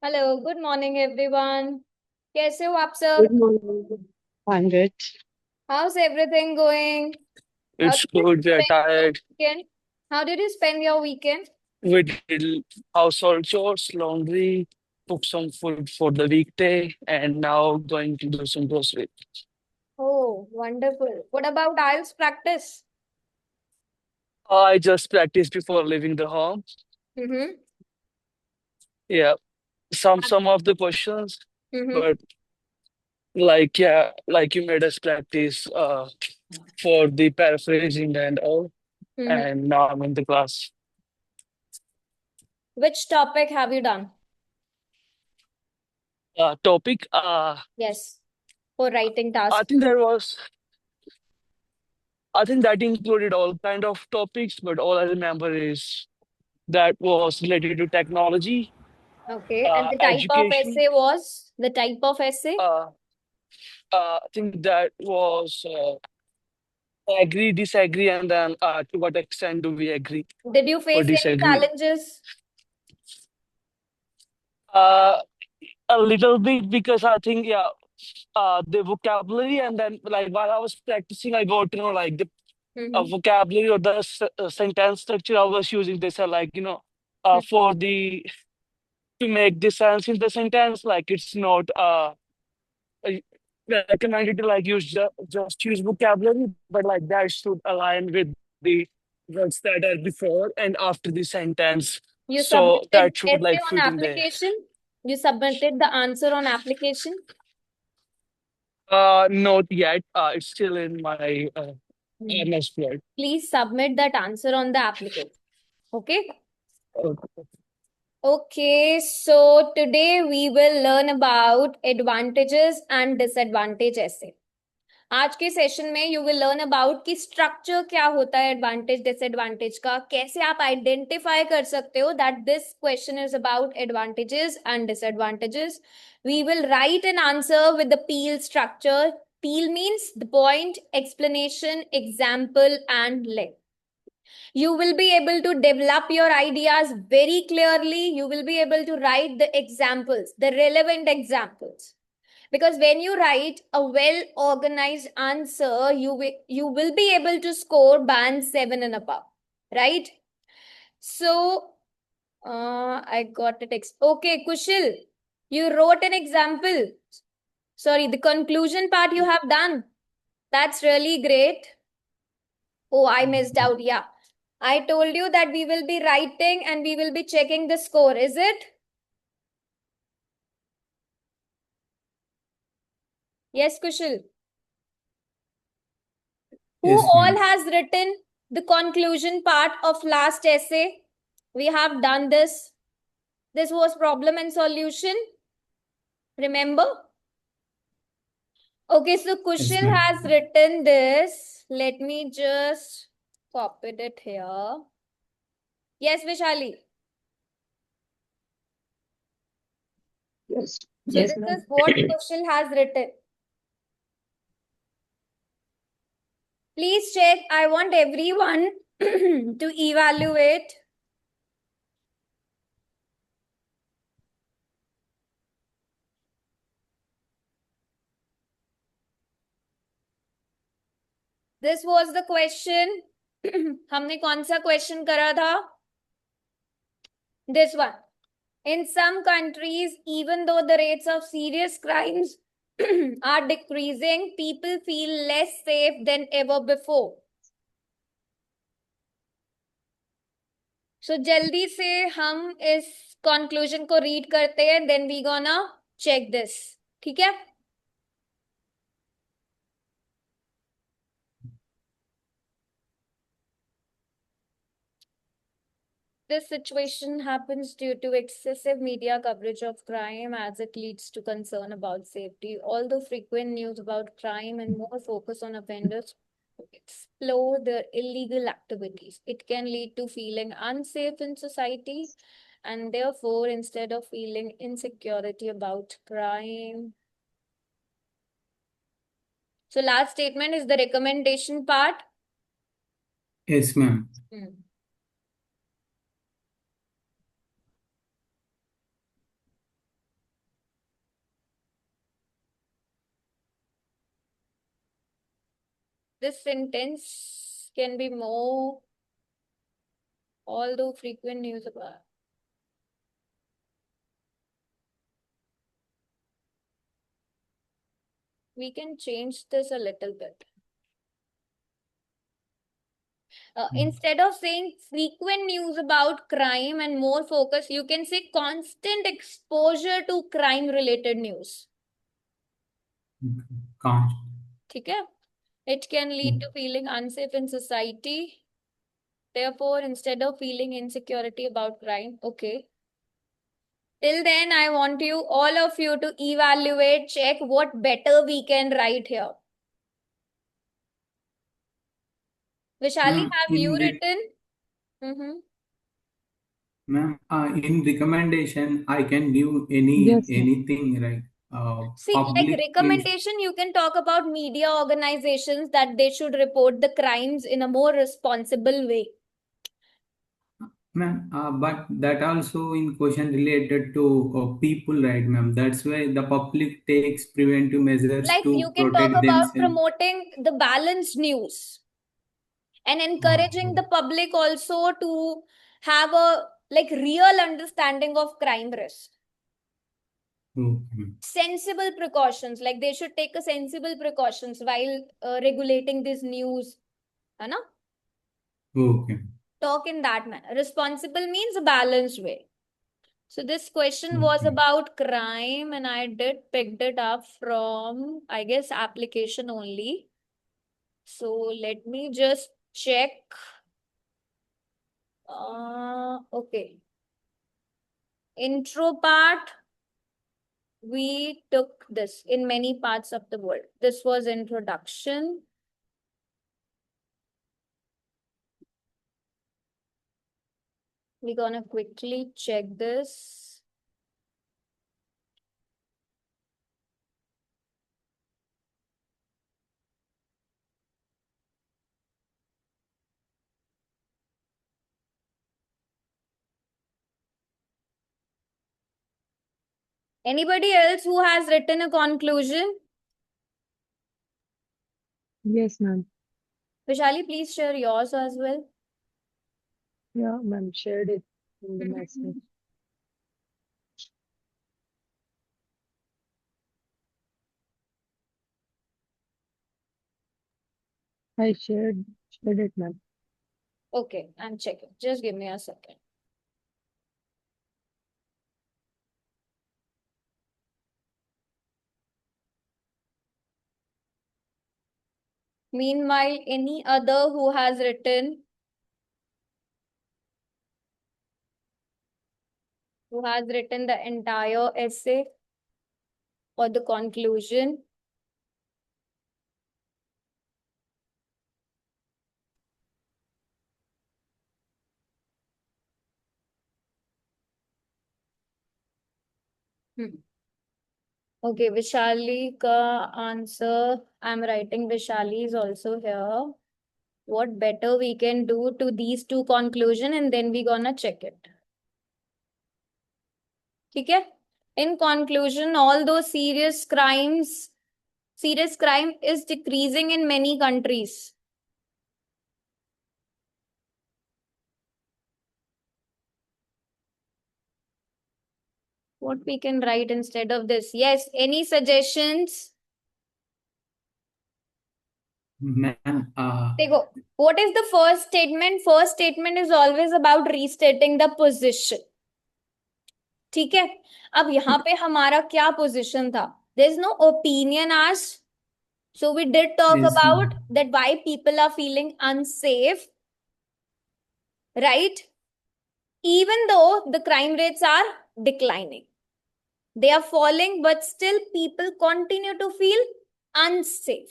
Hello good morning everyone. कैसे हो आप सब? Good morning. I'm good. House everything going? How It's did you good. We are spend your tired. Weekend? How did you spend your weekend? We did household chores, laundry, cook some food for the weekday, and now going to do some grocery. Oh wonderful. What about IELTS practice? I just practiced before leaving the home. Hmm. Yeah, some of the questions, hmm. but like you made us practice for the paraphrasing and all. Hmm. And now I'm in the class. Which topic have you done? Topic. Yes, for writing I task. think there was. I think that included all kind of topics, but all I remember is that was related to technology, okay, and the type of education. essay was the type of essay? Uh, I think that was agree, disagree, and then to what extent do we agree Did you or face any disagree? challenges? Uh, a little bit because I think the vocabulary and then like while I was practicing, I got to know like the Mm-hmm. vocabulary or the sentence structure I was using. They said like for the to make the sense in the sentence, like it's not uh, recommended to like use just use vocabulary, but like that should align with the words that are before and after the sentence. You So submitted that should essay like on fit in there. application? You submitted the answer on application? Not yet. It's still in my Hmm. MS Word. Please submit that answer on the application. Okay? Okay. Okay, so today we will learn about advantages and disadvantage essay. आज के session में you will learn about कि structure क्या होता है advantage disadvantage का, कैसे आप आइडेंटिफाई कर सकते हो that this question is about advantages and disadvantages. We will write an answer with the PEEL structure. PEEL means the point, explanation, example and link. You will be able to develop your ideas very clearly. You will be able to write the examples, the relevant examples, because when you write a well organized answer, you will be able to score band 7 and above, right? So I got it. Okay, Kushil, you wrote an example. Sorry, the conclusion part you have done. That's really great. Oh, I missed out. Yeah, I told you that we will be writing and we will be checking the score, is it? Yes, Kushil. Who Yes, all ma'am. has written the conclusion part of last essay? We have done this. This was problem and solution. Remember? Okay, so Yes, Kushil ma'am. has written this. Let me just copy it here. Yes, Vishali. Yes. So Yes, this ma'am. is what Kushil has written. Please check. I want everyone to evaluate. This was the question. हमने कौन सा question करा था? This one. In some countries, even though the rates of serious crimes are decreasing, people feel less safe than ever before. So जल्दी से हम इस conclusion को read करते हैं, then we gonna check this. ठीक है? This situation happens due to excessive media coverage of crime as it leads to concern about safety. Although frequent news about crime and more focus on offenders who explore their illegal activities, it can lead to feeling unsafe in society, and therefore, instead of feeling insecurity about crime. So last statement is the recommendation part. Yes, ma'am. this sentence can be more, although frequent news about. We can change this a little bit. Instead of saying frequent news about crime and more focus, you can say constant exposure to crime related news. Count. ठीक है? It can lead to feeling unsafe in society. Therefore, instead of feeling insecurity about crime, okay. Till then, I want you, all of you, to evaluate, check what better we can write here. Vishali, Ma'am, have you written? ma'am, in recommendation, I can give Yes, ma'am. anything, right? See, like Public place. recommendation, you can talk about media organizations that they should report the crimes in a more responsible way. Ma'am, but that also in question related to people, right, ma'am? That's why the public takes preventive measures Like you to can talk protect about themselves. promoting the balanced news and encouraging the public also to have a like real understanding of crime risk. Okay. Sensible precautions, like they should take a sensible precautions while regulating this news. है ना? Okay. Talk in that manner. Responsible means a balanced way. So this question was Okay. about crime, and I did picked it up from, I guess, application only. So let me just check. Okay. Intro part, we took this in many parts of the world. This was introduction. We're gonna quickly check this. Anybody else who has written a conclusion? Yes, ma'am. Vishali, please share yours as well. Yeah, ma'am. Shared it in the message. I shared it, ma'am. Okay, I'm checking. Just give me a second. Meanwhile, any other who has written the entire essay or the conclusion? Okay, Vishali ka answer. I'm writing Vishali is also here. What better we can do to these two conclusion, and then we gonna check it. Okay? In conclusion, although serious crime is decreasing in many countries. What we can write instead of this? Yes, any suggestions? Ma'am, देखो, what is the first statement? First statement is always about restating the position. ठीक है? अब यहाँ पे हमारा क्या position था? There is no opinion asked. So we did talk yes, about ma'am. that why people are feeling unsafe, right? Even though the crime rates are declining, they are falling, but still people continue to feel unsafe.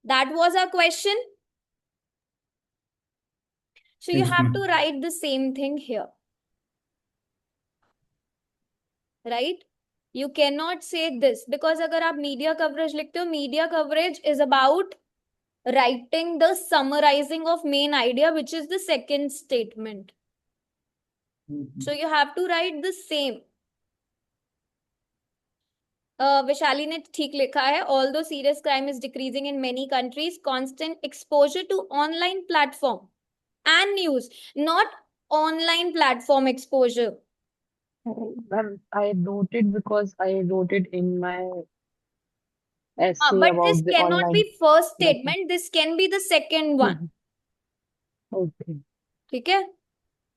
That was our question. So you Yes, have to ma'am. write the same thing here, right? You cannot say this because अगर आप media coverage लिखते हो, media coverage is about writing the summarizing of main idea, which is the second statement. So you have to write the same. Vishali ने ठीक लिखा है, although serious crime is decreasing in many countries, constant exposure to online platform and news, not online platform exposure. Ma'am, I noted because I wrote it in my essay But this about the cannot online be first platform. statement, this can be the second one. Mhm. Okay. ठीक है.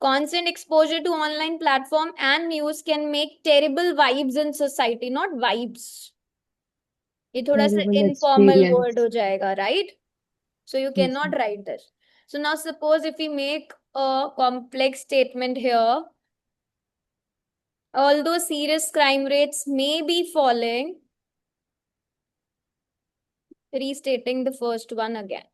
Constant exposure to online platform and news can make terrible vibes in society, not vibes. ये थोड़ा सा Terrible informal word experience. हो जाएगा, right? So you Yes, cannot ma'am. write this. So now suppose if we make a complex statement here, although serious crime rates may be falling, restating the first one again.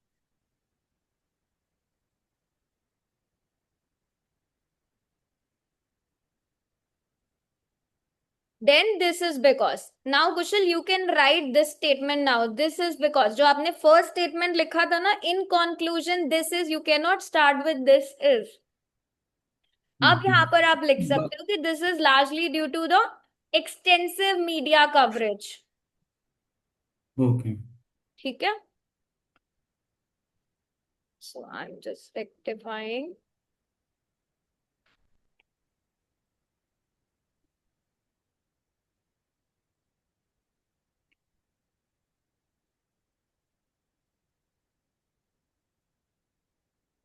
Then this is because. Now Kushal, you can write this statement now. This is because. जो आपने first statement लिखा था ना, in conclusion, this is, you cannot start with this is. अब यहाँ पर आप लिख But सकते हो कि this is largely due to the extensive media coverage. okay. ठीक है? So I'm just rectifying.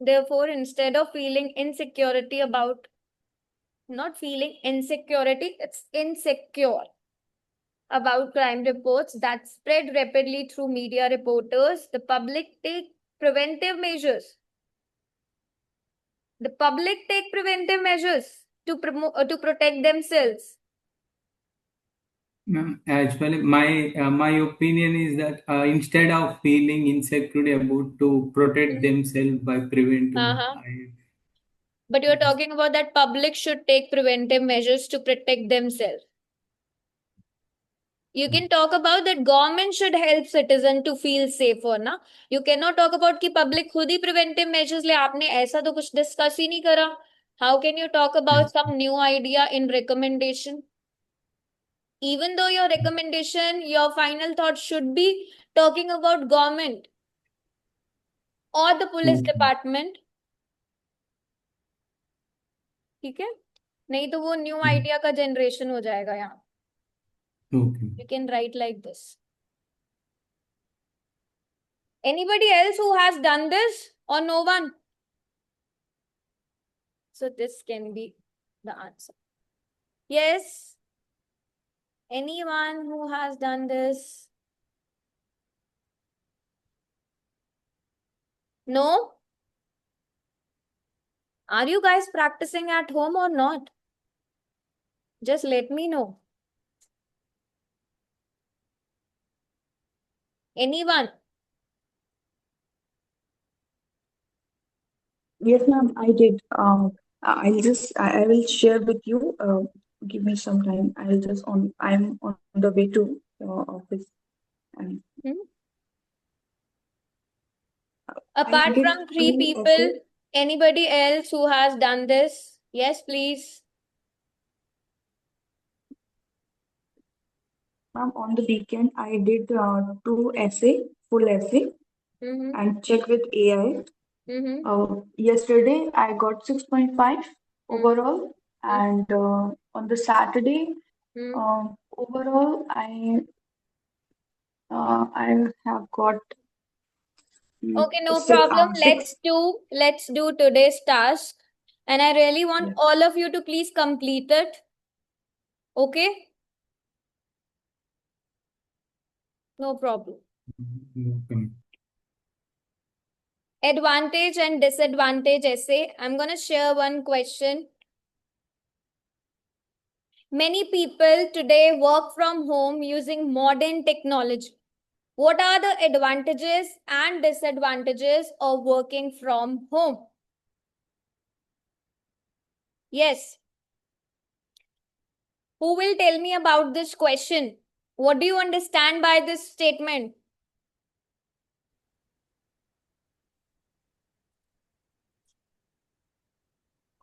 Therefore, instead of feeling insecurity about, not feeling insecurity, it's insecure about crime reports that spread rapidly through media reporters, the public take preventive measures. The public take preventive measures to protect themselves. Ma'am, actually, my opinion is that instead of feeling insecure about to protect themselves by preventive, Uh-huh. But you're talking about that public should take preventive measures to protect themselves. You can talk about that government should help citizen to feel safer ना. You cannot talk about कि public खुद ही preventive measures ले. आपने ऐसा तो कुछ discuss ही नहीं करा. How can you talk about some new idea in recommendation? Even though your recommendation, your final thought should be talking about government or the police okay, department. ठीक है? नहीं तो वो new idea का generation हो जाएगा यहाँ. okay. You can write like this. Anybody else who has done this or no one? So this can be the answer. Yes. Anyone who has done this? No? Are you guys practicing at home or not? Just let me know. Anyone? Yes, ma'am, I did. I will share with you. Give me some time. I'm on the way to office. And Hmm? I Apart did from three two people, essay. anybody else who has done this? Yes, please. Ma'am, on the weekend, I did two essay, full essay, Mm-hmm. and check with AI. Mm-hmm. Yesterday, I got 6.5 Mm-hmm. overall, and on the Saturday, Mm-hmm. overall, I have got Okay, no six, problem. six. Let's do today's task. And I really want Yes. all of you to please complete it. Okay? No problem. Okay. Advantage and disadvantage essay. I'm going to share one question. Many people today work from home using modern technology. What are the advantages and disadvantages of working from home? Yes. Who will tell me about this question? What do you understand by this statement?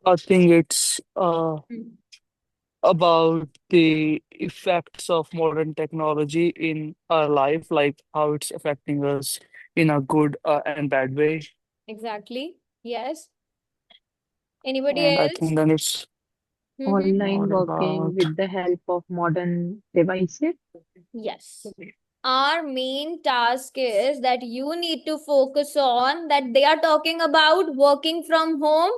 I think it's Hmm. about the effects of modern technology in our life, like how it's affecting us in a good and bad way. Exactly. Yes. Anybody And I else? think then it's Mm-hmm. Online more working about with the help of modern devices. Yes. Our main task is that you need to focus on that they are talking about working from home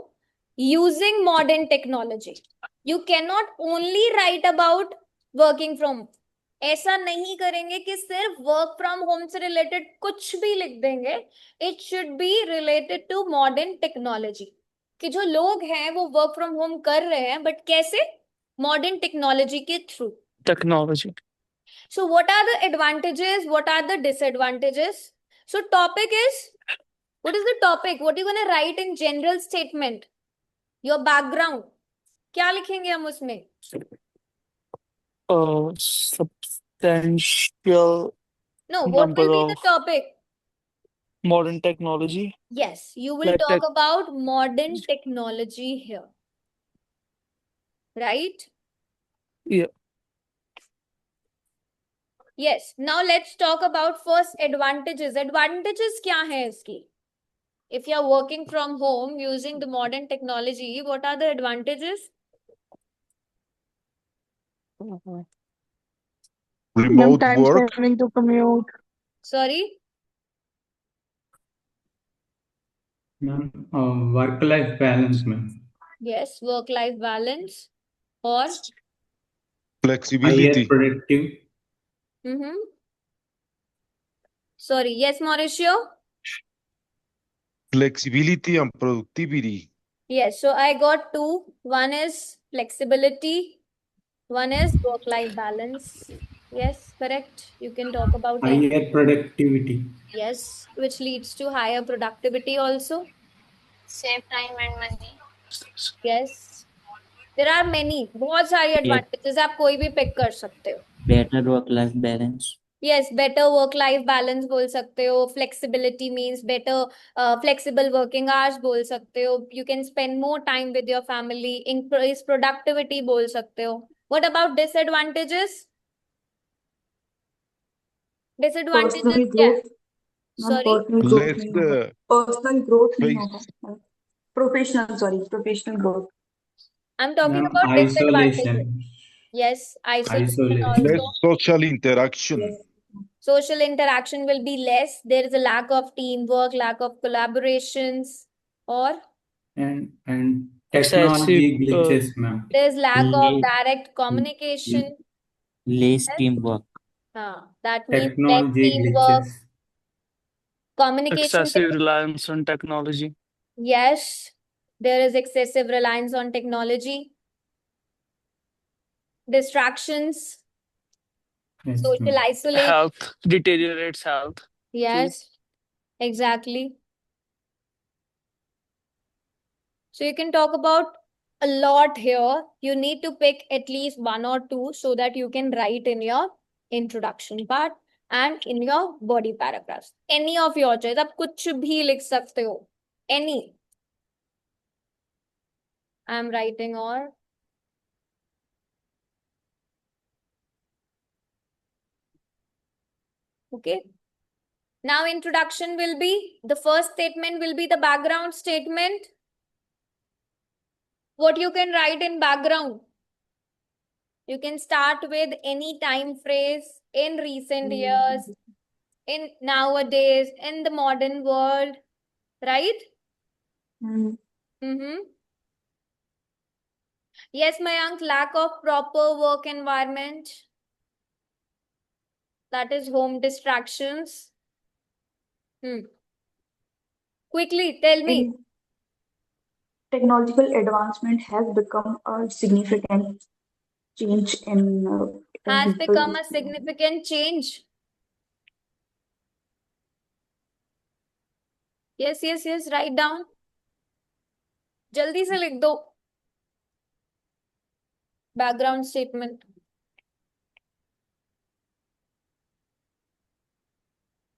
using modern technology. You cannot only write about working from, ऐसा नहीं करेंगे कि सिर्फ work from home से related कुछ भी लिख देंगे. It should be related to modern technology, कि जो लोग हैं वो वर्क फ्रॉम होम कर रहे हैं बट कैसे, मॉडर्न टेक्नोलॉजी के through. technology. So what are the advantages? What are the disadvantages? So topic is, what is the topic? What are you going to write in general statement? Your background. क्या लिखेंगे हम उसमें? Substantial No, what number will be the of topic? modern technology, Yes, you will like talk tech. about modern technology here. Right? Yeah. Yes. Now let's talk about first advantages. Advantages क्या है इसकी? If you are working from home using the modern technology, what are the advantages? Minimum Remote time work, saving to commute. Sorry? Ma'am, work-life balance, ma'am. Yes, work-life balance or Higher flexibility, productive. mm-hmm. Sorry, yes, Mauricio? flexibility and productivity. Yes, so I got two. One is flexibility, one is work-life balance. Yes, correct. You can talk about it. Higher productivity. Yes, which leads to higher productivity also. Save time and money. Yes. There are many, बहुत सारी advantages आप कोई भी pick कर सकते हो. better work-life balance. Yes, better work-life balance बोल सकते हो. Flexibility means better flexible working hours बोल सकते हो. You can spend more time with your family. Increase productivity बोल सकते हो. What about disadvantages? Disadvantages Personal क्या है? growth, ma'am Sorry? personal growth Less नहीं होगा. Personal growth नहीं होगा. face, Professional growth. I'm talking Ma'am, about disadvantages. isolation. Yes, isolation Isolation. less also. social interaction, Yes. Social interaction will be less. There is a lack of teamwork, lack of collaborations, or And Excessive technology glitches, ma'am. there's lack of Le- direct communication. Less Yes. teamwork. That means less Technology teamwork. glitches. Communication. excessive reliance on technology. Yes, there is excessive reliance on technology. Distractions, Yes, social ma'am. isolation. Health deteriorates health too. Yes, exactly. So you can talk about a lot here. You need to pick at least one or two so that you can write in your introduction part and in your body paragraphs. Any of your choice. आप कुछ भी लिख सकते हो. Any. I am writing or okay. Now introduction will be, the first statement will be the background statement. What you can write in background? You can start with any time phrase in recent years, in nowadays, in the modern world, right? Mm. Mm-hmm. Yes, Mayank, lack of proper work environment. That is home distractions. Quickly, tell me. In technological advancement has become a significant change in Has become people. a significant change. Yes, yes, yes, write down. जल्दी से लिख दो. Background statement.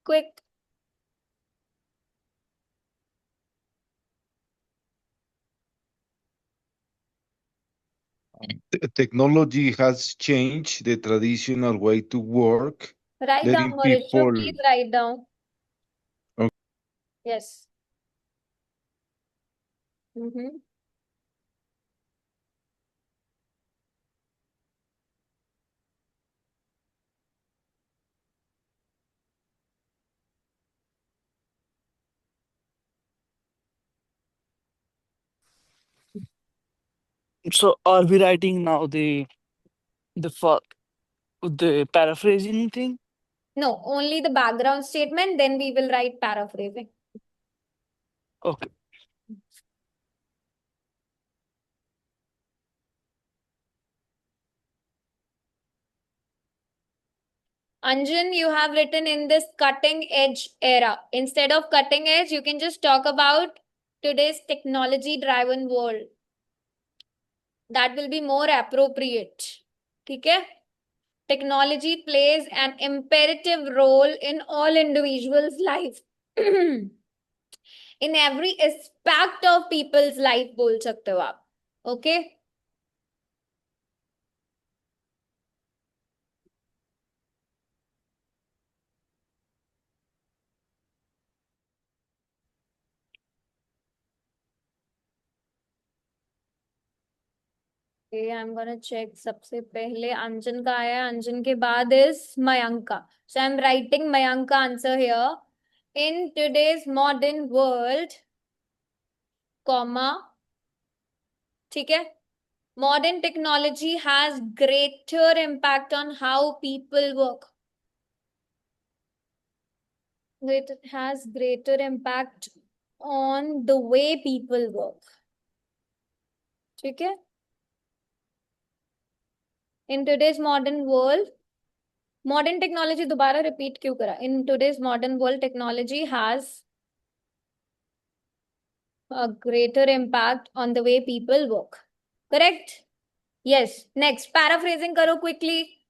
Quick. Technology has changed the traditional way to work, Write down, letting Mauricio. people. Please write down. Okay. Yes. Mm-hmm. So are we writing now the paraphrasing thing? No, only the background statement, then we will write paraphrasing. Okay. Anjan, you have written in this cutting edge era. Instead of cutting edge, you can just talk about today's technology driven world. That will be more appropriate. Okay? Technology plays an imperative role in all individuals' life. In every aspect of people's life, बोल सकते हो आप. Okay? Okay, I'm gonna check. सबसे पहले अंजन का आया. अंजन के बाद is Mayank का. So I'm writing Mayank का answer here. In today's modern world, comma, ठीक है? Modern technology has greater impact on how people work. It has greater impact on the way people work. ठीक है? In today's modern world, modern technology दोबारा repeat क्यों करा? In today's modern world, technology has a greater impact on the way people work. Correct? Yes. Next, paraphrasing karo quickly.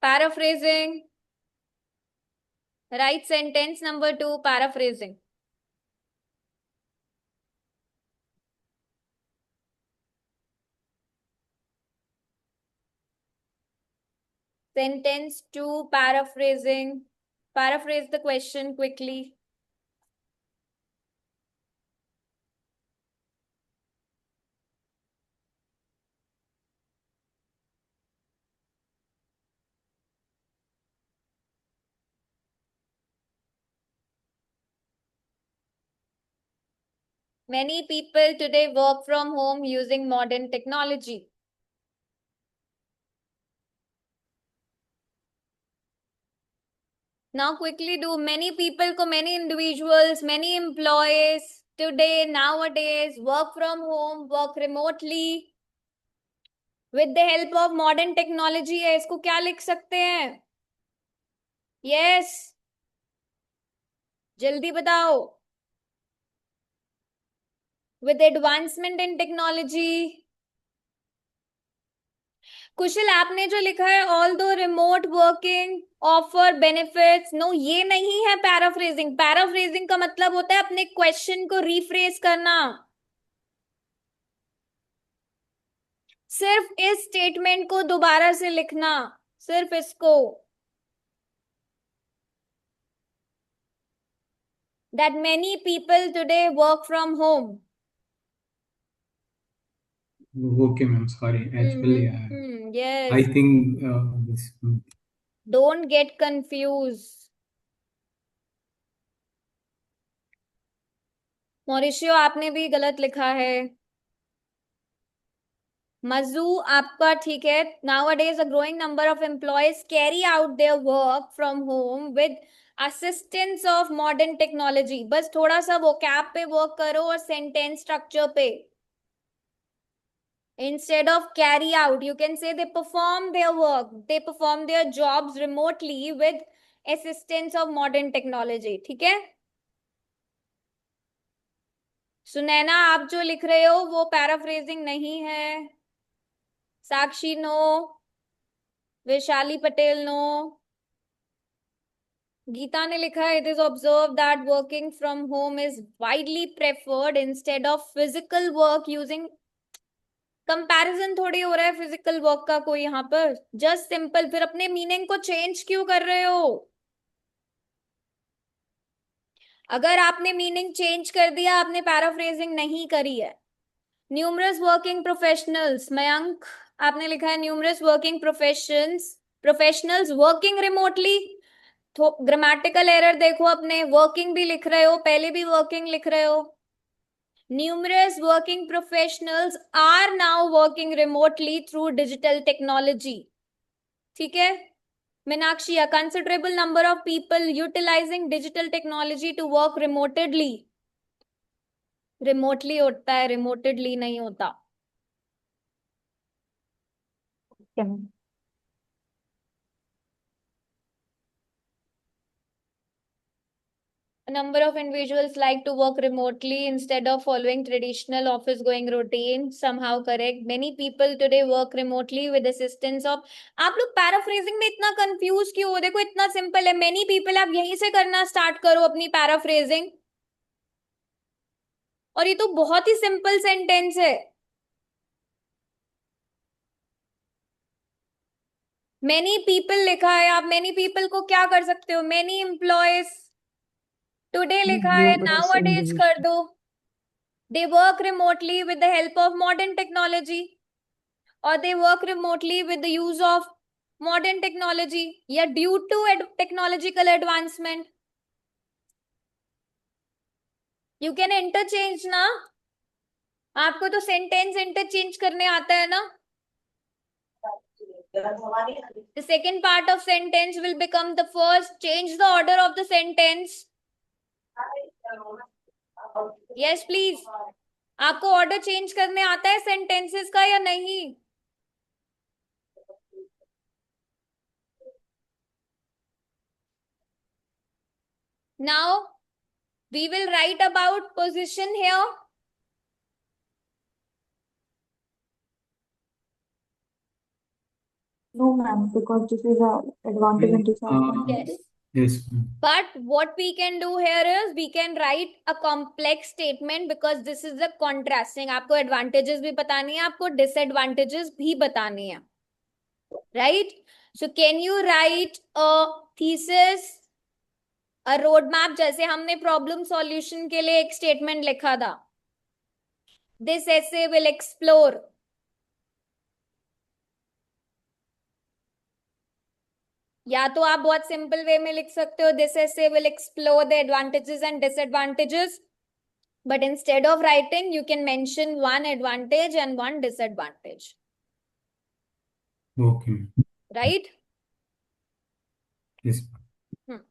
Paraphrasing. Write sentence number 2, paraphrasing. Sentence 2, paraphrasing. Paraphrase the question quickly. Many people today work from home using modern technology. Now quickly do. Many people, many individuals, many employees today, nowadays, work from home, work remotely with the help of modern technology है. इसको क्या लिख सकते हैं? Yes. जल्दी बताओ. With advancement in technology. कुशल आपने जो लिखा है although remote working offer benefits, no ये नहीं है पैराफ्रेजिंग. पैराफ्रेजिंग का मतलब होता है अपने क्वेश्चन को रीफ्रेज करना. सिर्फ इस स्टेटमेंट को दोबारा से लिखना, सिर्फ इसको. That many people today work from home. Okay, ma'am. Sorry. Actually, Yes. I think this. Don't get confused. मॉरिशियो आपने भी गलत लिखा है. मजू आपका ठीक है. Nowadays, a growing number of employees carry out their work from home with assistance of modern technology. बस थोड़ा सा vocab पे work करो और sentence structure पे. Instead of carry out, you can say they perform their work. They perform their jobs remotely with assistance of modern technology. ठीक है? सुनैना आप जो लिख रहे हो वो पैराफ्रेजिंग नहीं है. साक्षी नो. वैशाली पटेल नो. गीता ने लिखा है, it is observe that working from home is widely preferred instead of physical work using. Comparison थोड़ी हो रहा है फिजिकल वर्क का कोई यहाँ पर, जस्ट सिंपल। फिर अपने मीनिंग को चेंज क्यों कर रहे हो? अगर आपने मीनिंग चेंज कर दिया, आपने पैराफ्रेजिंग नहीं करी है। न्यूमरस वर्किंग प्रोफेशनल्स, मयंक आपने लिखा है numerous working professionals working remotely. तो ग्रामेटिकल एरर देखो, अपने वर्किंग भी लिख रहे हो, पहले भी वर्किंग लिख रहे हो। Numerous working professionals are now working remotely through digital technology. ठीक है? Meenakshi, a considerable number of people utilizing digital technology to work remotely. Remotely होता है, remotely नहीं होता. Can A number of individuals like to work remotely instead of following traditional office going routine. Somehow correct. Many people today work remotely with assistance of। आप लोग paraphrasing में इतना confuse क्यों हो? देखो इतना सिंपल है, मेनी पीपल। आप यहीं से करना स्टार्ट करो अपनी पैराफ्रेजिंग। और ये तो बहुत ही सिंपल सेंटेंस है। मेनी पीपल लिखा है, आप मेनी पीपल को क्या कर सकते हो? Many employees. टुडे लिखा है, नाउ numerous अडेज कर individuals. दो। They work remotely with the help of modern technology, or they work remotely with the use of modern technology, या due to technological advancement. You can interchange ना, आपको तो sentence interchange करने आता है ना। The second part of sentence will become the first. Change the order of the sentence. Yes please. आपको order change करने आता है सेंटेंसेस का या नहीं? Now we will write about position here. No, ma'am, because this is a advantage and disadvantage. Yes. Yes, ma'am. But what we can do here is we can write a complex statement because this is the contrasting. आपको advantages भी बतानी है, आपको disadvantages भी बतानी है, right? So can you write a thesis, a roadmap, जैसे हमने problem solution के लिए एक statement लिखा था. This essay will explore. या तो आप बहुत सिंपल वे में लिख सकते हो, this essay will explore the advantages and disadvantages. But instead of writing, you can mention one advantage and one disadvantage. Okay, ma'am. Right? Yes, ma'am.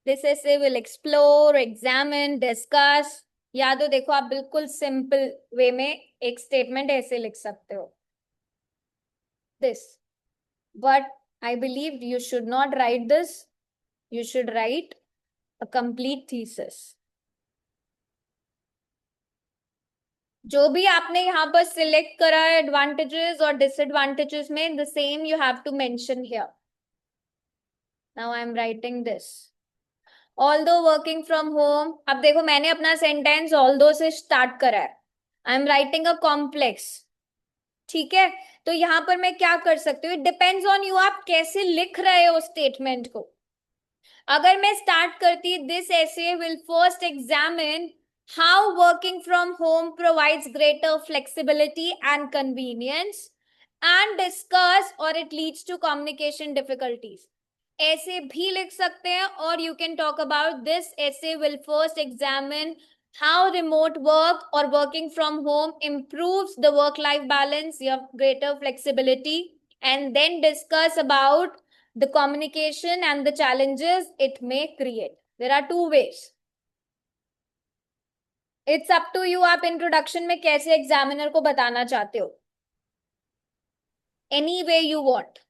This essay will explore, examine, discuss. या तो देखो, आप बिल्कुल simple way में एक statement ऐसे लिख सकते हो, this. But I believe you should not write this. You should write a complete thesis. जो भी आपने यहाँ पर सिलेक्ट करा है एडवांटेजेस और डिसएडवांटेजेस में, the same you have to mention here. Now I am writing this. Although working from home, अब देखो मैंने अपना सेंटेंस although से स्टार्ट करा है. I am writing a complex. ठीक है, तो यहां पर मैं क्या कर सकती हूँ? इट डिपेंड्स ऑन यू, आप कैसे लिख रहे हो स्टेटमेंट को। अगर मैं स्टार्ट करती, this essay will first examine how working from home provides greater flexibility and convenience and discuss or it leads to communication difficulties. ऐसे भी लिख सकते हैं, और you can talk about this essay will first examine how remote work or working from home improves the work-life balance, you have greater flexibility, and then discuss about the communication and the challenges it may create. There are two ways. It's up to you, आप introduction में कैसे examiner को बताना चाहते हो. Any way you want.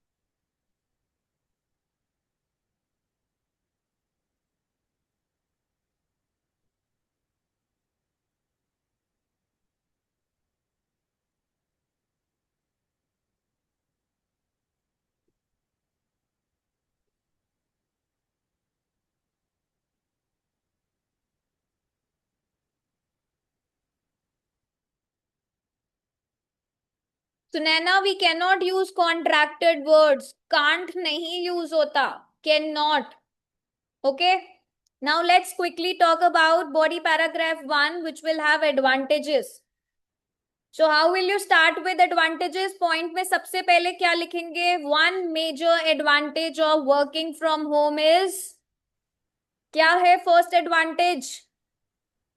Sunaina, we cannot use contracted words. Can't नहीं use होता. Cannot. Okay. Now let's quickly talk about body paragraph 1, which will have advantages. So how will you start with advantages? Point में सबसे पहले क्या लिखेंगे? One major advantage of working from home is, क्या है first advantage?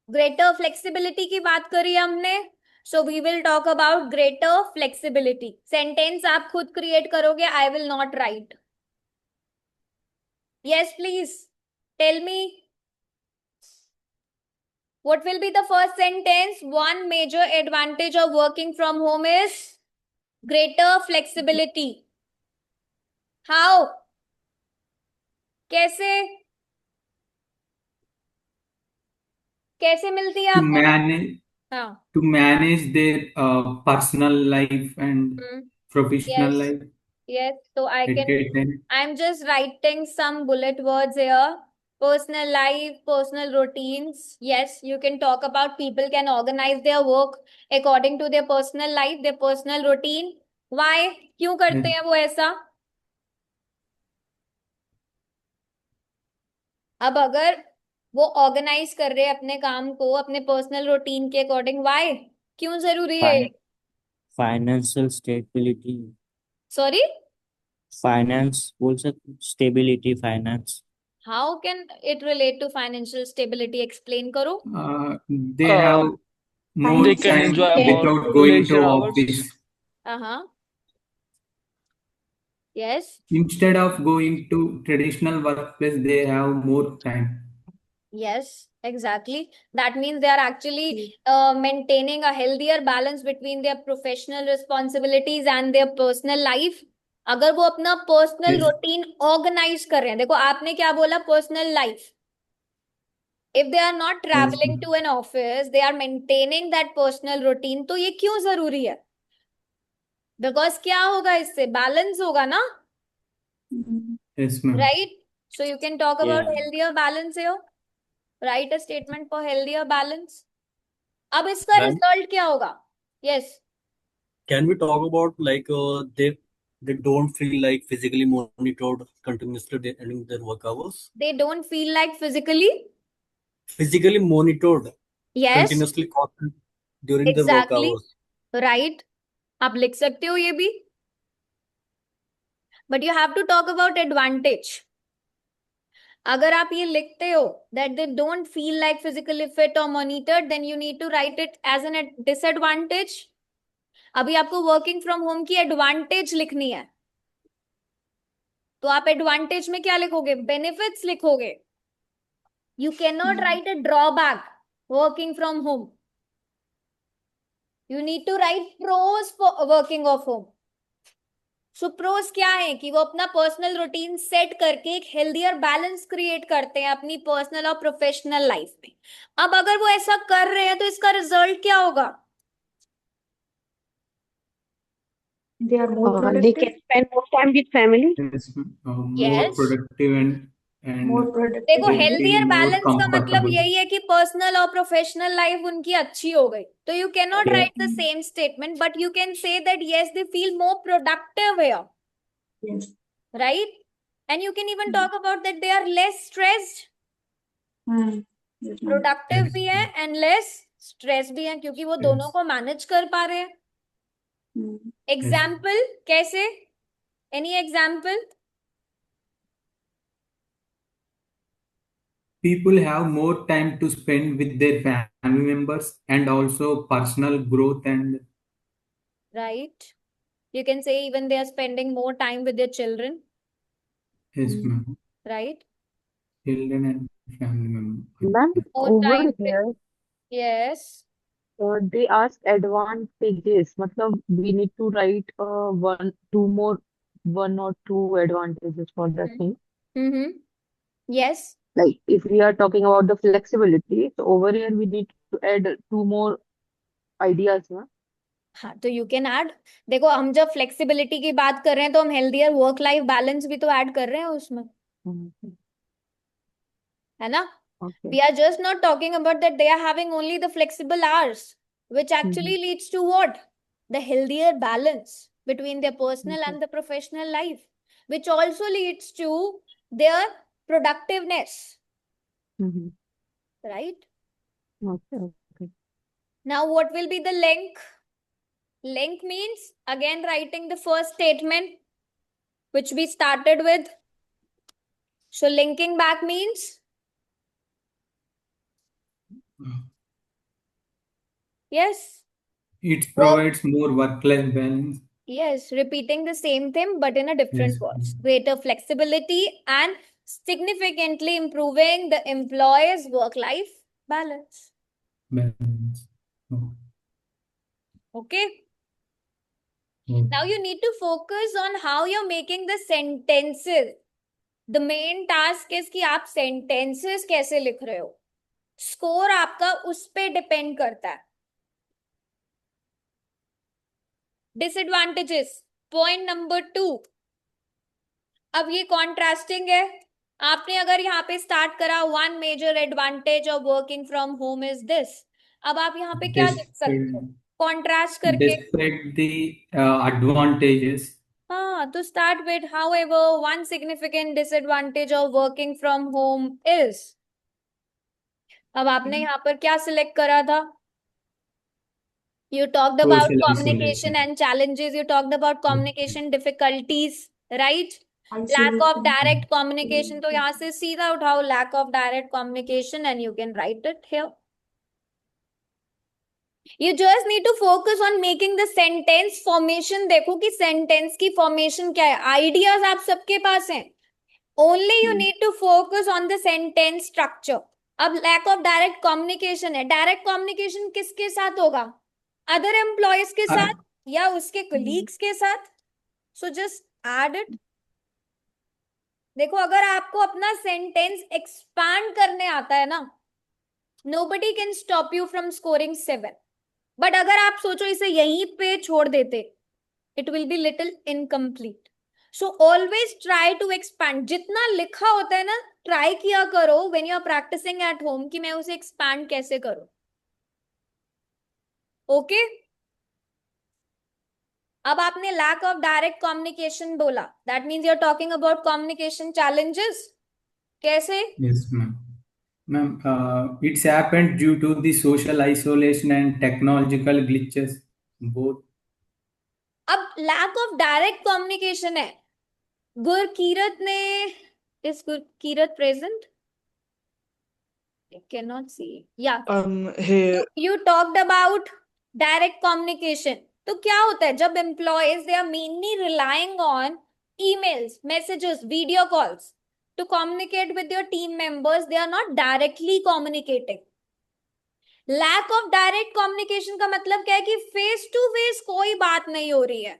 Greater flexibility की बात करी हमने. So we will talk about greater flexibility. Sentence आप खुद क्रिएट करोगे. I will not write. Yes please tell me. What will be the first sentence? One major advantage of working from home is greater flexibility. How? कैसे? कैसे मिलती है To आपको? manage हाँ. to manage their personal life and Hmm. professional Yes. life Yes. So at a time. I'm just writing some bullet words here. Personal life, personal routines. Yes, you can talk about people can organize their work according to their personal life, their personal routine. Why? क्यों करते Yes. हैं वो ऐसा? अब अगर वो organise कर रहे हैं अपने काम को अपने पर्सनल रूटीन के अकॉर्डिंग, वाई? क्यों जरूरी है? Financial stability. सॉरी, फाइनेंस बोल सकते, stability finance. How can it relate to financial stability? Explain करो. They have more They can time enjoy more without going to leisure hours. office. Uh-huh. Yes. Instead of going to traditional workplace, they have more time. Yes, exactly. That means they are actually maintaining a healthier balance between their professional responsibilities and their personal life. अगर वो अपना personal Yes. Routine organise कर रहे हैं, देखो आपने क्या बोला, personal life. If they are not travelling to an office, they are maintaining that personal routine. तो ये क्यों जरूरी है? बिकॉज क्या होगा इससे? बैलेंस होगा ना. Yes, ma'am. Right. So you can talk about Yeah. Healthier balance here. Right a statement for healthier balance. अब इसका Ma'am, रिजल्ट क्या होगा? Yes. can we talk about like they don't feel like physically monitored continuously during their work hours? They don't feel like Physically monitored yes, continuously constant during their work exactly, hours. right. आप लिख सकते हो ये भी. But you have to talk about advantage. अगर आप ये लिखते हो that they don't feel like physically fit or monitored, then you need to write it as an disadvantage. अभी आपको working from home की advantage लिखनी है, तो आप advantage में क्या लिखोगे? Benefits लिखोगे. You cannot write a drawback working from home. You need to write pros for working of home. So pros क्या है कि वो अपना पर्सनल रूटीन सेट करके एक हेल्दियर बैलेंस क्रिएट करते हैं अपनी पर्सनल और प्रोफेशनल लाइफ में. अब अगर वो ऐसा कर रहे हैं तो इसका रिजल्ट क्या होगा? They are more They can productive. spend more time with family. Yes, ma'am. More Yes. productive and More देखो, productive and healthier more balance का मतलब comfortable. यही है कि पर्सनल और प्रोफेशनल लाइफ उनकी अच्छी हो गई. तो you can not Yeah. Write the same statement, but you can say that yes they feel more productive here, yes. Right. And you can even talk about that they are less stressed. Yes, ma'am. Productive Yes. भी है and less stress भी है, क्योंकि वो दोनों Yes. को manage कर पा रहे हैं. एग्जाम्पल कैसे? Any example? People have more time to spend with their family members and also personal growth and Right. You can say even they are spending more time with their children, yes, ma'am. right? Children and family members. Ma'am, More over time with, here, yes. they ask advantages. मतलब we need to write one or two advantages for that thing. Mm-hmm. Yes. Like if we are talking about the flexibility, so over here we need to add two more ideas, ना? हाँ, तो you can add. देखो, हम जब flexibility की बात कर रहे हैं तो हम हेल्दियर वर्क लाइफ बैलेंस भी तो ऐड कर रहे हैं उसमें, है ना. Okay. We are just not talking about that they are having only the flexible hours, which actually leads to what? the healthier balance between their personal and the professional life, which also leads to their productiveness, right? Okay. Now, what will be the link? Link means again writing the first statement which we started with. So linking back means yes, It provides more work-life balance. yes, repeating the same thing but in a different Yes. words. Greater flexibility and significantly improving the employee's work-life balance. Balance. Oh. Okay. Oh. Now you need to focus on how you're making the sentences. The main task is कि आप sentences कैसे लिख रहे हो. Score आपका उस पे depend करता है. Disadvantages, point number 2. अब ये कॉन्ट्रास्टिंग है. आपने अगर यहाँ पे स्टार्ट करा one major advantage of working from home is this. अब आप यहाँ पे क्या लिख सकते हो कॉन्ट्रास्ट करके? Despite the advantages, हाँ, तो start with however one significant disadvantage of working from home is. अब आपने यहाँ पर क्या सिलेक्ट करा था? You talked about social communication isolation. and challenges. You talked about communication difficulties, right? Lack Isolation. of direct communication. तो यहाँ से सीधा उठाओ lack of direct communication and you can write it here. You just need to focus on making the sentence formation. देखो कि sentence की formation क्या है. Ideas आप सबके पास हैं. Only you need to focus on the sentence structure. अब lack of direct communication है. Direct communication किसके साथ होगा? अदर एम्प्लॉयज के साथ या उसके कोलीग्स के साथ. So just add it. देखो अगर आपको अपना सेंटेंस एक्सपैंड करने आता है ना, nobody can stop you from scoring 7. But अगर आप सोचो इसे यहीं पे छोड़ देते, it will be little incomplete. So always try to expand. जितना लिखा होता है ना, ट्राई किया करो when you are practising at home कि मैं उसे एक्सपैंड कैसे करूं. ओके. अब आपने लैक ऑफ डायरेक्ट कम्युनिकेशन बोला. That means you are talking about communication challenges. कैसे? Yes, ma'am. Ma'am, it's happened due to the social isolation and technological glitches, both. अब लैक ऑफ डायरेक्ट कम्युनिकेशन है. गुरकीरत ने, is Gurkirat present? Can not see. या Here, you talked about direct communication. तो क्या होता है जब employees they are mainly relying on emails, messages, video calls to communicate with your team members, they are not directly communicating. Lack of direct communication का मतलब क्या है कि face to face कोई बात नहीं हो रही है.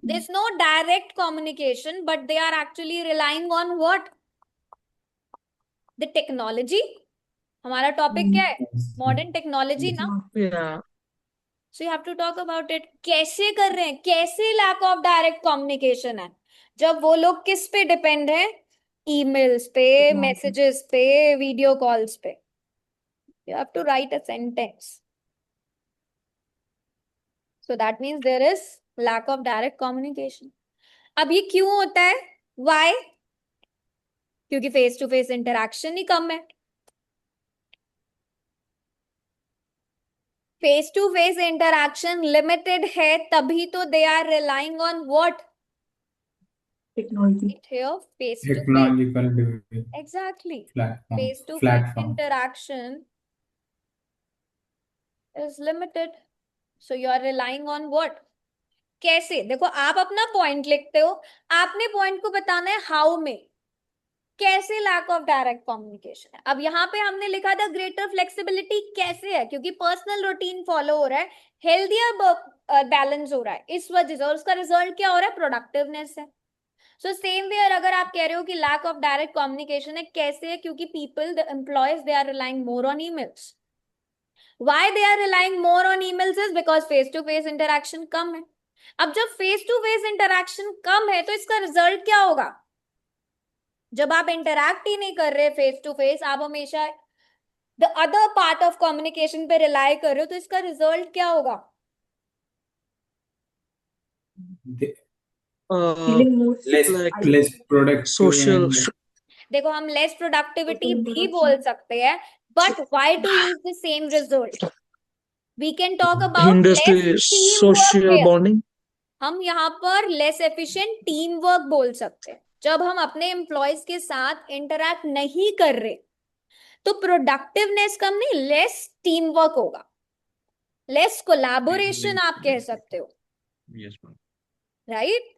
There's no direct communication, but they are actually relying on what? The technology. हमारा टॉपिक क्या है? मॉडर्न टेक्नोलॉजी ना. yeah. So you have to talk about it. कैसे कर रहे हैं, कैसे लैक ऑफ डायरेक्ट कम्युनिकेशन है जब वो लोग किस पे डिपेंड है? ईमेल्स पे, मैसेजेस पे, वीडियो कॉल्स पे. You have to write a sentence. So that means there is lack of direct communication. अब ये क्यों होता है? व्हाई? क्योंकि फेस टू फेस इंटरेक्शन ही कम है. Face to face interaction limited है, तभी तो they are relying on what? Technology. Here, face to face. Technological device, Exactly. platform, Face to face platform. interaction is limited. So you are relying on what? कैसे? देखो आप अपना point लिखते हो, आपने पॉइंट को बताना है हाउ में. कैसे लैक ऑफ डायरेक्ट कम्युनिकेशन है. अब यहाँ पे हमने लिखा था ग्रेटर फ्लेक्सिबिलिटी. कैसे है? क्योंकि पर्सनल रूटीन फॉलो हो रहा है, हेल्दियर बैलेंस हो रहा है इस वजह से, और उसका रिजल्ट क्या हो रहा है? प्रोडक्टिवनेस है. सो सेम वे अगर आप कह रहे हो कि लैक ऑफ डायरेक्ट कम्युनिकेशन है, कैसे है? क्योंकि people, the employees, they are relying more on emails. Why they are relying more on emails is because face to face interaction कम है. अब जब face to face interaction कम है तो इसका रिजल्ट क्या होगा? जब आप इंटरैक्ट ही नहीं कर रहे फेस टू फेस, आप हमेशा the other part of communication पे रिलाई कर रहे हो, तो इसका रिजल्ट क्या होगा? they feeling more less like less productive social and देखो हम लेस प्रोडक्टिविटी social भी interaction. बोल सकते हैं, but why to use the same result? We can talk about less industry team work social bonding. हम यहाँ पर लेस एफिशिएंट टीम वर्क बोल सकते हैं। जब हम अपने एम्प्लॉयज के साथ इंटरैक्ट नहीं कर रहे तो प्रोडक्टिवनेस कम नहीं, लेस टीम वर्क होगा, लेस कोलैबोरेशन आप कह सकते हो, Yes, ma'am. Right?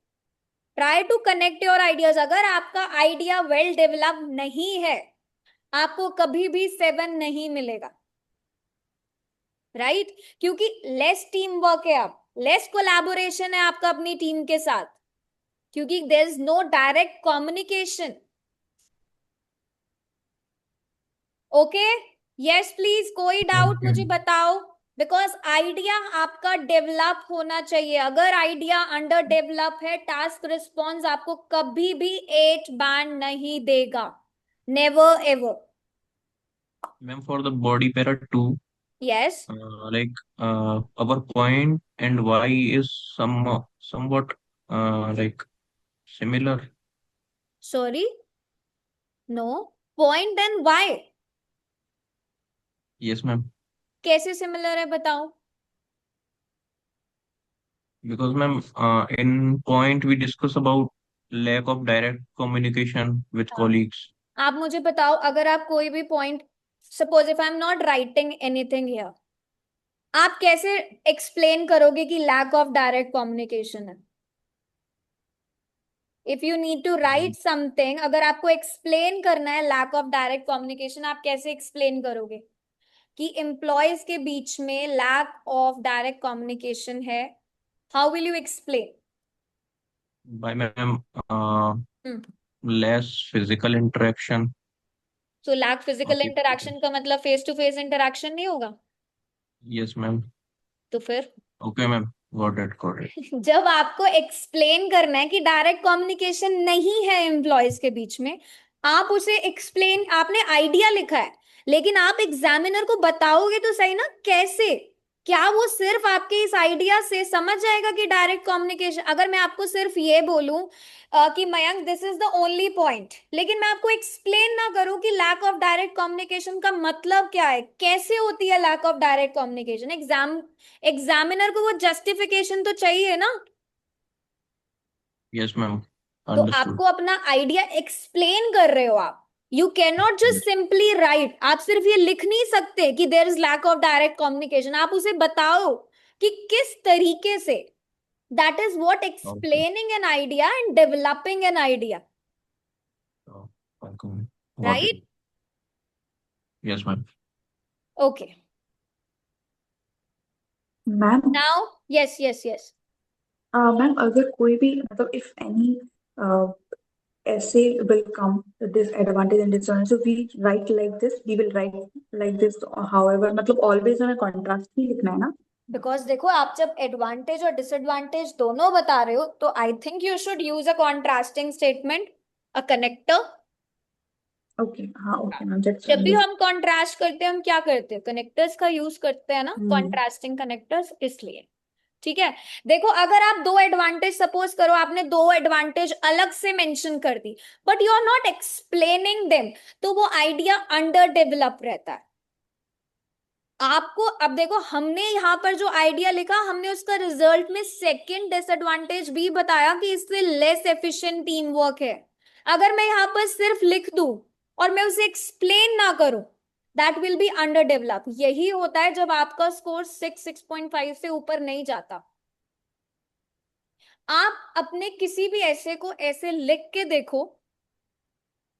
Try to connect your ideas. अगर आपका आइडिया वेल डेवलप नहीं है आपको कभी भी 7 नहीं मिलेगा, राइट? क्योंकि लेस टीम वर्क है, आप लेस कोलैबोरेशन है आपका अपनी टीम के साथ, क्योंकि there is no direct communication. Okay, yes please, कोई डाउट मुझे बताओ, बिकॉज आइडिया आपका डेवलप होना चाहिए। अगर आइडिया अंडर डेवलप है टास्क रिस्पॉन्स आपको कभी भी 8 बैंड नहीं देगा, never ever. Ma'am, for the body para 2, यस, our point and why is somewhat like similar. Sorry, no, point and why Yes, ma'am. कैसे सिमिलर है बताओ? Because ma'am, in point we discuss about lack of direct communication with हाँ, colleagues. आप मुझे बताओ, अगर आप कोई भी point, suppose if I am not writing anything here, आप कैसे एक्सप्लेन करोगे कि लैक ऑफ डायरेक्ट कम्युनिकेशन है? If you need to write something, अगर आपको एक्सप्लेन करना है लैक ऑफ डायरेक्ट कम्युनिकेशन, आप कैसे एक्सप्लेन करोगे कि एम्प्लॉयज के बीच में लैक ऑफ डायरेक्ट कम्युनिकेशन है? How will you explain? By ma'am, less physical interaction. तो लैक फिजिकल Okay. इंटरेक्शन का मतलब फेस टू फेस इंटरेक्शन नहीं होगा? Yes, ma'am. तो फिर Okay, ma'am. Got it. Got it. जब आपको एक्सप्लेन करना है कि डायरेक्ट कम्युनिकेशन नहीं है एम्प्लॉयज के बीच में, आप उसे एक्सप्लेन, आपने आइडिया लिखा है लेकिन आप एग्जामिनर को बताओगे तो सही ना, कैसे? क्या वो सिर्फ आपके इस आइडिया से समझ जाएगा कि डायरेक्ट कम्युनिकेशन? अगर मैं आपको सिर्फ ये बोलूं कि Mayank this is the only point, लेकिन मैं आपको एक्सप्लेन ना करूं कि लैक ऑफ डायरेक्ट कम्युनिकेशन का मतलब क्या है, कैसे होती है lack of direct communication, examiner को वो जस्टिफिकेशन तो चाहिए ना। Yes, ma'am. तो Understood. आपको अपना आइडिया एक्सप्लेन कर रहे हो आप, you can not just simply write. आप सिर्फ ये लिख नहीं सकते कि there is lack of direct communication, आप उसे बताओ कि किस तरीके से। That is what explaining an idea and developing an idea, Okay. Got it. Right? Yes, ma'am. Okay, ma'am now yes yes yes, ma'am अगर कोई भी मतलब if any essay will come this advantage and disadvantage, so we write like this, we will write like this, however मतलब always हमें contrast ही लिखना है ना? Because देखो आप जब एडवांटेज और डिसएडवांटेज दोनों बता रहे हो तो आई think you should use a contrasting statement, a connector. Okay, हाँ ओके मैम, दैट्स जब भी हम कॉन्ट्रास्ट करते हैं हम क्या करते हैं, कनेक्टर्स का यूज करते हैं ना, कॉन्ट्रास्टिंग कनेक्टर्स, इसलिए। ठीक है, देखो अगर आप दो एडवांटेज, सपोज करो आपने दो एडवांटेज अलग से मेंशन कर दी but you are not explaining them, तो वो आइडिया अंडर डेवलप रहता है। आपको अब देखो हमने यहां पर जो आइडिया लिखा, हमने उसका रिजल्ट में सेकंड डिसएडवांटेज भी बताया कि इससे लेस एफिशिएंट टीम वर्क है। अगर मैं यहां पर सिर्फ लिख दूं और मैं उसे एक्सप्लेन ना करूं, that will be under develop. यही होता है जब आपका स्कोर 6.5 से ऊपर नहीं जाता। आप अपने किसी भी ऐसे को ऐसे लिख के देखो,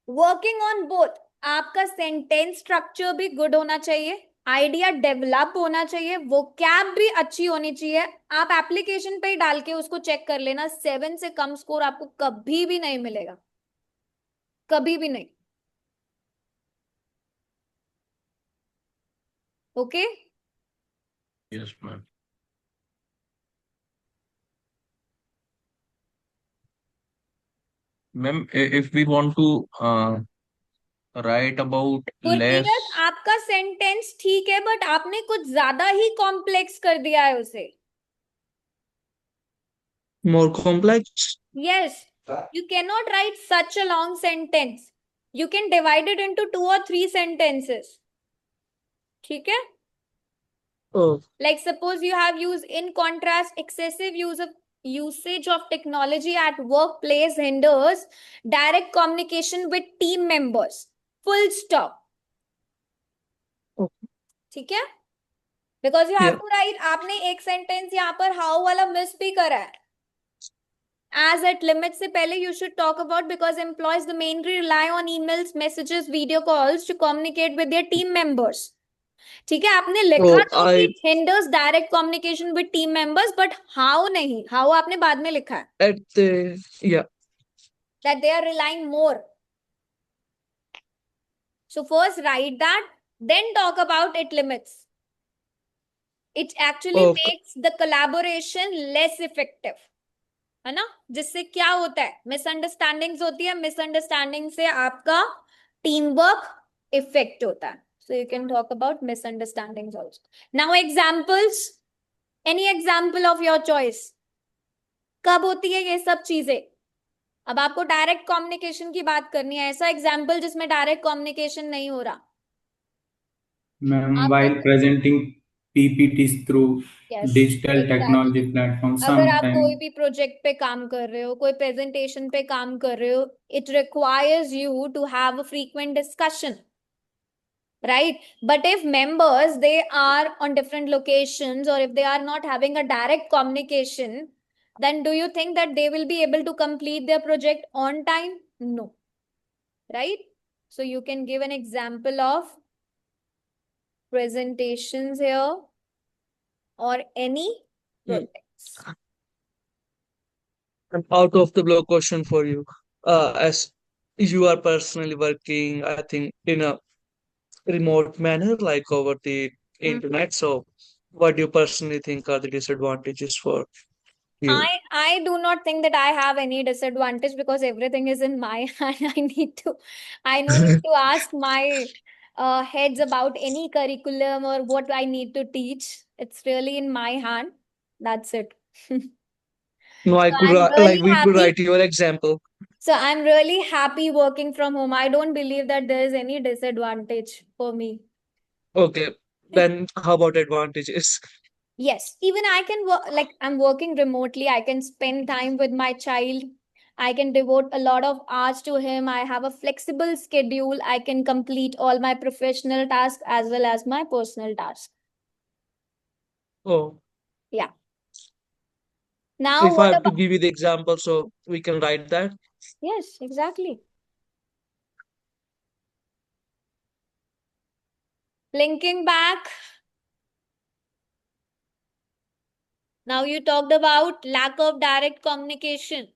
वर्किंग ऑन बोथ, आपका सेंटेंस स्ट्रक्चर भी गुड होना चाहिए, आइडिया डेवलप होना चाहिए, वो कैब भी अच्छी होनी चाहिए। आप एप्लीकेशन पे ही डाल के उसको चेक कर लेना, 7 से कम स्कोर आपको कभी भी नहीं मिलेगा, कभी भी नहीं। Okay, Yes, ma'am. Ma'am, if we want to write about less, Gurkirat आपका सेंटेंस ठीक है बट आपने कुछ ज्यादा ही कॉम्प्लेक्स कर दिया है उसे। More complex? Yes, you cannot write such a long sentence. You can divide it into 2 or 3 sentences. ठीक है? Oh, Like suppose you have used, in contrast, excessive usage of technology at workplace hinders direct communication with team members. Full stop. okay. ठीक है? Because you have Yeah. to write, आपने एक sentence यहाँ पर how वाला miss भी करा है. As at limit से पहले you should talk about, because employees the mainly rely on emails, messages, video calls to communicate with their team members. ठीक है, आपने लिखा Oh, तो कि hinders direct communication with team members, but how नहीं, how आपने बाद में लिखा है, at the, yeah. that they are relying more. So first write that, then talk about it limits. It actually Okay. makes the collaboration less effective. है ना? जिससे क्या होता है, मिसअंडरस्टैंडिंग्स होती है, मिसअंडरस्टैंडिंग से आपका टीम वर्क इफेक्ट होता है. So you can talk about misunderstandings also. Now examples. Any example of your choice. कब होती है ये सब चीजें? अब आपको डायरेक्ट कम्युनिकेशन की बात करनी है, ऐसा एग्जाम्पल जिसमें डायरेक्ट कम्युनिकेशन नहीं हो रहा. Ma'am, आप while presenting PPTs through Yes, digital exactly. technology platforms, अगर आप कोई sometimes भी प्रोजेक्ट पे काम कर रहे हो, कोई प्रेजेंटेशन पे काम कर रहे हो, it requires you to have a frequent discussion, right? But if members, they are on different locations, or if they are not having a direct communication, then do you think that they will be able to complete their project on time? No, right? So you can give an example of presentations here or any projects. An out of the block question for you. As you are personally working, I think, in a remote manner, like over the internet. So, what do you personally think are the disadvantages for you? I do not think that I have any disadvantage, because everything is in my hand. I no need to ask my heads about any curriculum or what I need to teach. It's really in my hand. That's it. No, I So could I'm like really we could happy. write your example. So I'm really happy working from home. I don't believe that there is any disadvantage for me. Okay, then how about advantages? Yes, even I can work, like I'm working remotely. I can spend time with my child. I can devote a lot of hours to him. I have a flexible schedule. I can complete all my professional tasks as well as my personal tasks. Oh, Yeah. so Now, if I what have to about? give you the example, so we can write that. Yes, exactly. Linking back. Now you talked about lack of direct communication.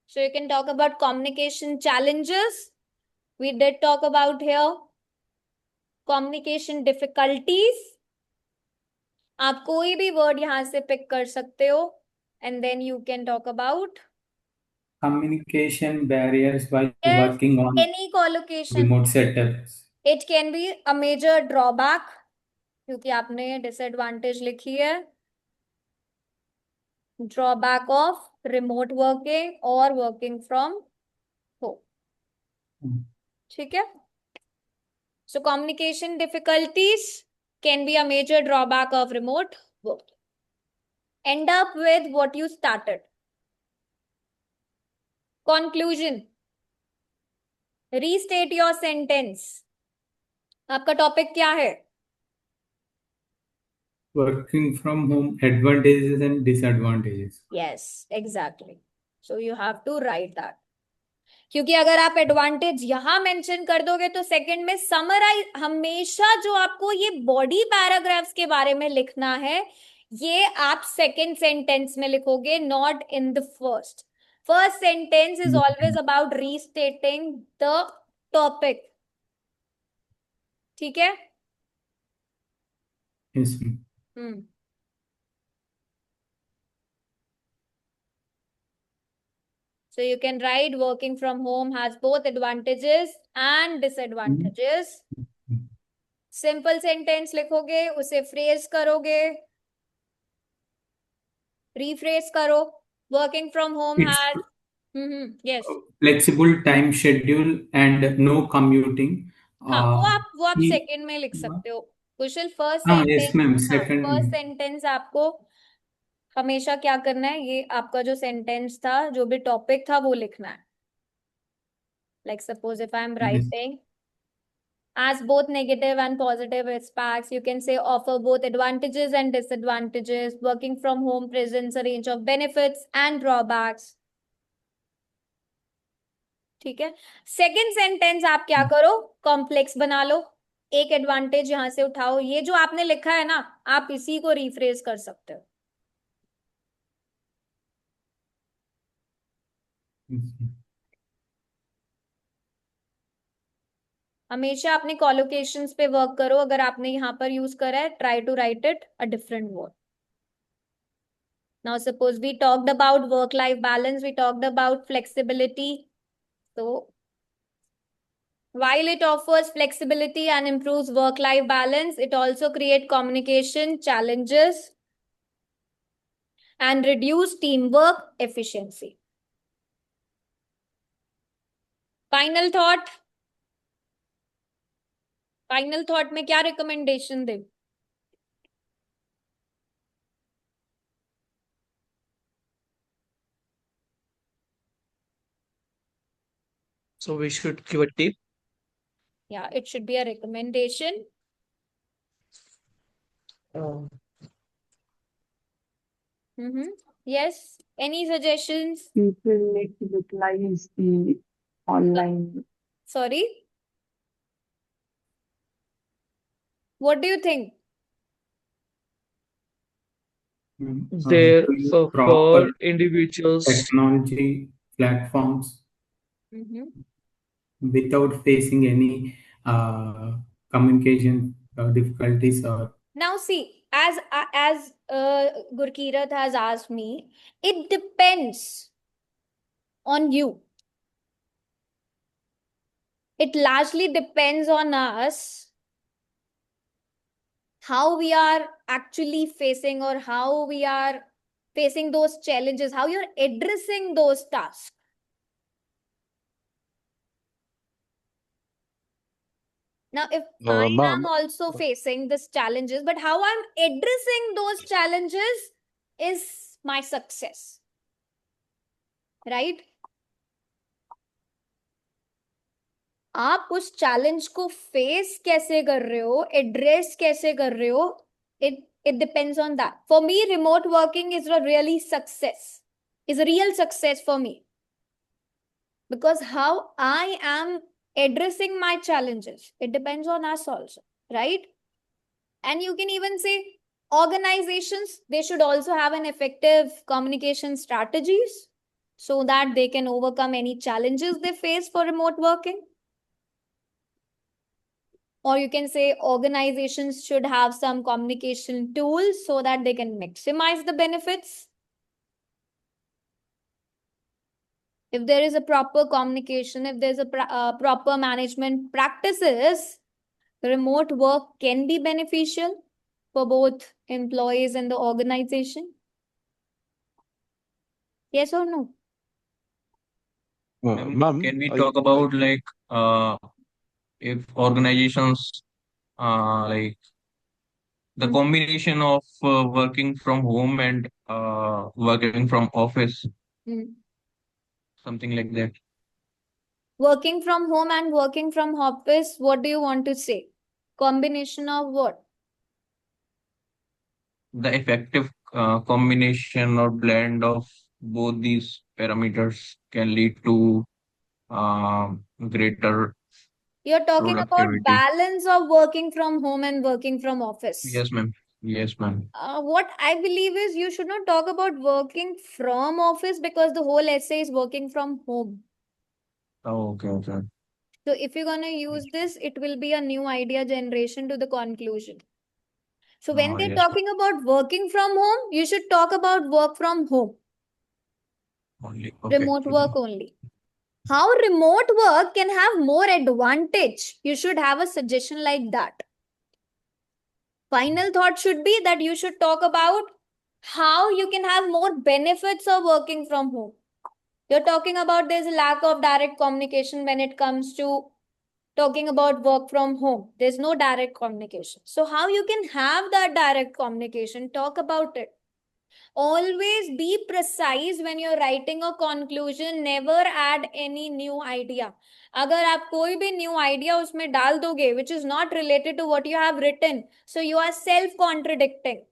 So you can talk about communication challenges. We did talk about here. Communication difficulties. आप कोई भी word यहां से pick कर सकते हो, and then you can talk about communication barriers while yes, working on any collocation. remote setups. It can be a major drawback, क्योंकि आपने disadvantage लिखी है. Drawback of remote working or working from home. ठीक है? So communication difficulties can be a major drawback of remote work. End up with what you started. Conclusion. Restate your sentence. आपका topic क्या है? Working from home advantages and disadvantages. Yes, exactly. So you have to write that. क्योंकि अगर आप advantage यहां mention कर दोगे तो सेकंड में समराइज, हमेशा जो आपको ये बॉडी पैराग्राफ्स के बारे में लिखना है, ये आप सेकंड सेंटेंस में लिखोगे, not in the first. First sentence is always about restating the topic. ठीक है? Yes, ma'am. So you can write working from home has both advantages and disadvantages. Simple sentence लिखोगे, उसे फ्रेज करोगे, Rephrase करो. Working from home It's has. Yes. flexible time schedule and no commuting. हाँ, वो आप He, second में लिख सकते हो. कुशल, फर्स्ट हाँ yes सेंटेंस. ma'am, हाँ, second. फर्स्ट सेंटेंस आपको हमेशा क्या करना है, ये आपका जो सेंटेंस था, जो भी टॉपिक था, वो लिखना है. Like suppose if I'm Yes. writing as both negative and positive aspects, you can say offer both advantages and disadvantages. Working from home presents a range of benefits and drawbacks. ठीक है. Second sentence आप क्या करो, complex बना लो. एक advantage यहां से उठाओ. ये जो आपने लिखा है ना, आप इसी को रिफ्रेज कर सकते हो. हमेशा अपने कॉलोकेशंस पे वर्क करो. अगर आपने यहाँ पर यूज करा है, try to write it a different word. Now suppose we talked about work life balance, we talked about flexibility. So while it offers flexibility and improves work life balance, it also creates communication challenges and reduce teamwork efficiency. Final thought. Final thought में क्या recommendation they? So we should give a tip. Yeah, it should be a recommendation. Yes. Any suggestions? People need to utilize the online. Sorry? What do you think? There To use for proper individuals. technology platforms without facing any communication difficulties or. Now see, as Gurkirat has asked me, it depends on you. It largely depends on us how we are actually facing, or how we are facing those challenges, how you're addressing those tasks. Now, if I am ma'am, also facing these challenges, but how I'm addressing those challenges is my success, right? आप उस challenge को face कैसे कर रहे हो, address कैसे कर रहे हो, it depends on that. For me, remote working is a really success, is a real success for me, because how I am addressing my challenges, it depends on us also, right? And you can even say organizations, they should also have an effective communication strategies so that they can overcome any challenges they face for remote working. Or you can say organizations should have some communication tools so that they can maximize the benefits. If there is a proper communication, if there's a proper management practices, remote work can be beneficial for both employees and the organization. Yes or no? ma'am, Can we talk about like if organizations like the combination of working from home and working from office, something like that? Working from home and working from office, what do you want to say? Combination of what? The effective combination or blend of both these parameters can lead to greater You're talking about productivity. balance of working from home and working from office. Yes, ma'am. Yes, ma'am. What I believe is you should not talk about working from office, because the whole essay is working from home. Oh, okay, okay. So if you're going to use this, it will be a new idea generation to the conclusion. So when they're yes, talking about working from home, you should talk about work from home. Only. Okay. Remote work only. How remote work can have more advantage? You should have a suggestion like that. Final thought should be that you should talk about how you can have more benefits of working from home. You're talking about there's a lack of direct communication when it comes to talking about work from home. There's no direct communication. So how you can have that direct communication? Talk about it. Always be precise when you're writing a conclusion. Never add any new idea. अगर आप कोई भी new idea उसमें डाल दोगे which is not related to what you have written, so you are self-contradicting.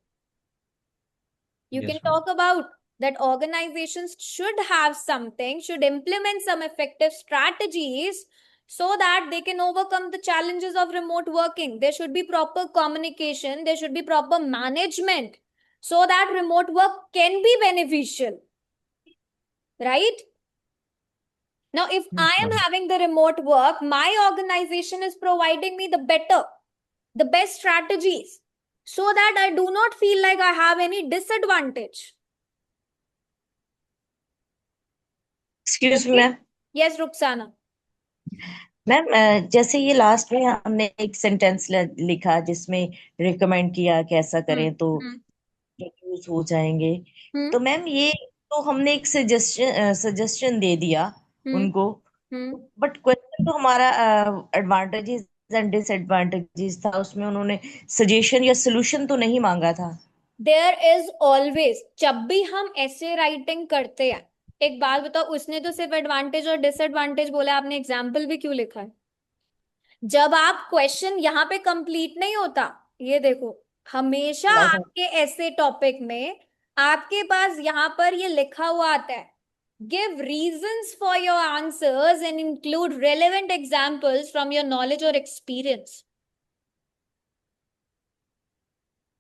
You Yes, can ma'am. talk about that organizations should have something, should implement some effective strategies so that they can overcome the challenges of remote working. There should be proper communication, there should be proper management so that remote work can be beneficial, right? Now, if I am Ma'am. having the remote work, my organization is providing me the best strategies so that I do not feel like I have any disadvantage. Excuse me Okay? Ma'am Yes, Ruxana. Ma'am जैसे ये last में हमने एक sentence लिखा जिसमें recommend किया कि ऐसा करें तो हम्म यूज हो जाएंगे, हम्म तो मैम ये तो हमने एक सजेशन दे दिया हम्म उनको, हम्म बट क्वेश्चन तो हमारा एडवांटेजेस एंड डिसएडवांटेजेस था, उसमें उन्होंने सजेशन या सोल्यूशन तो नहीं मांगा था। देयर इज ऑलवेज, जब भी हम ऐसे राइटिंग करते हैं, एक बात बताओ, उसने तो सिर्फ एडवांटेज और डिसएडवांटेज बोला, आपने एग्जाम्पल भी क्यों लिखा है? जब आप क्वेश्चन यहाँ पे कंप्लीट नहीं होता, ये देखो, हमेशा आपके ऐसे टॉपिक में आपके पास यहाँ पर ये लिखा हुआ आता है, give reasons for your answers and include relevant examples from your knowledge or experience.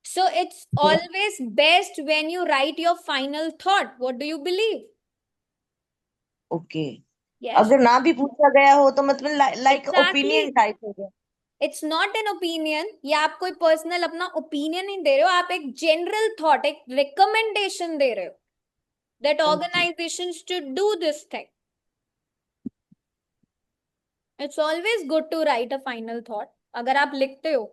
So it's always best when you write your final thought. What do you believe? Okay, Yes. अगर ना भी पूछा गया हो तो मतलब लाइक Exactly. ओपिनियन टाइप हो गया। It's not an opinion. ये आप कोई पर्सनल अपना ओपिनियन नहीं दे रहे हो, आप एक जनरल थॉट, एक रिकमेंडेशन दे रहे हो that organizations should do this thing. It's always good to write a final thought अगर आप लिखते हो,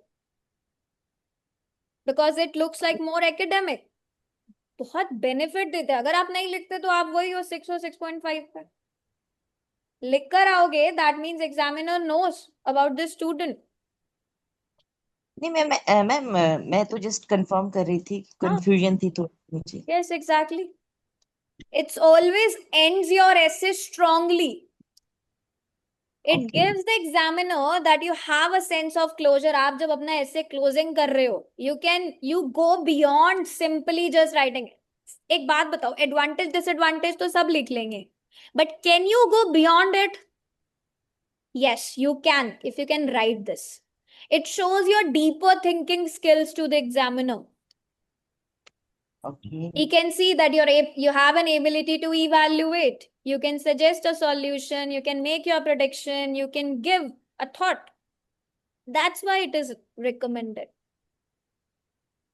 because it looks like more academic. बहुत बेनिफिट देते हैं। अगर आप नहीं लिखते तो आप वही हो 6 और 6.5 पर। लिख कर आओगे, that means examiner knows about the student. नहीं मैम मैं तो जस्ट कंफर्म कर रही थी, कंफ्यूजन थी तो मुझे। Yes exactly, it's always ends your essay strongly. It gives the examiner that you have a sense of closure. आप जब अपना ऐसे क्लोजिंग कर रहे हो, you go beyond simply just writing. एक बात बताओ, एडवांटेज डिसएडवांटेज तो सब लिख लेंगे, but can you go beyond it? Yes, you can, if you can write this. It shows your deeper thinking skills to the examiner. Okay. He can see that you have an ability to evaluate. You can suggest a solution. You can make your prediction. You can give a thought. That's why it is recommended.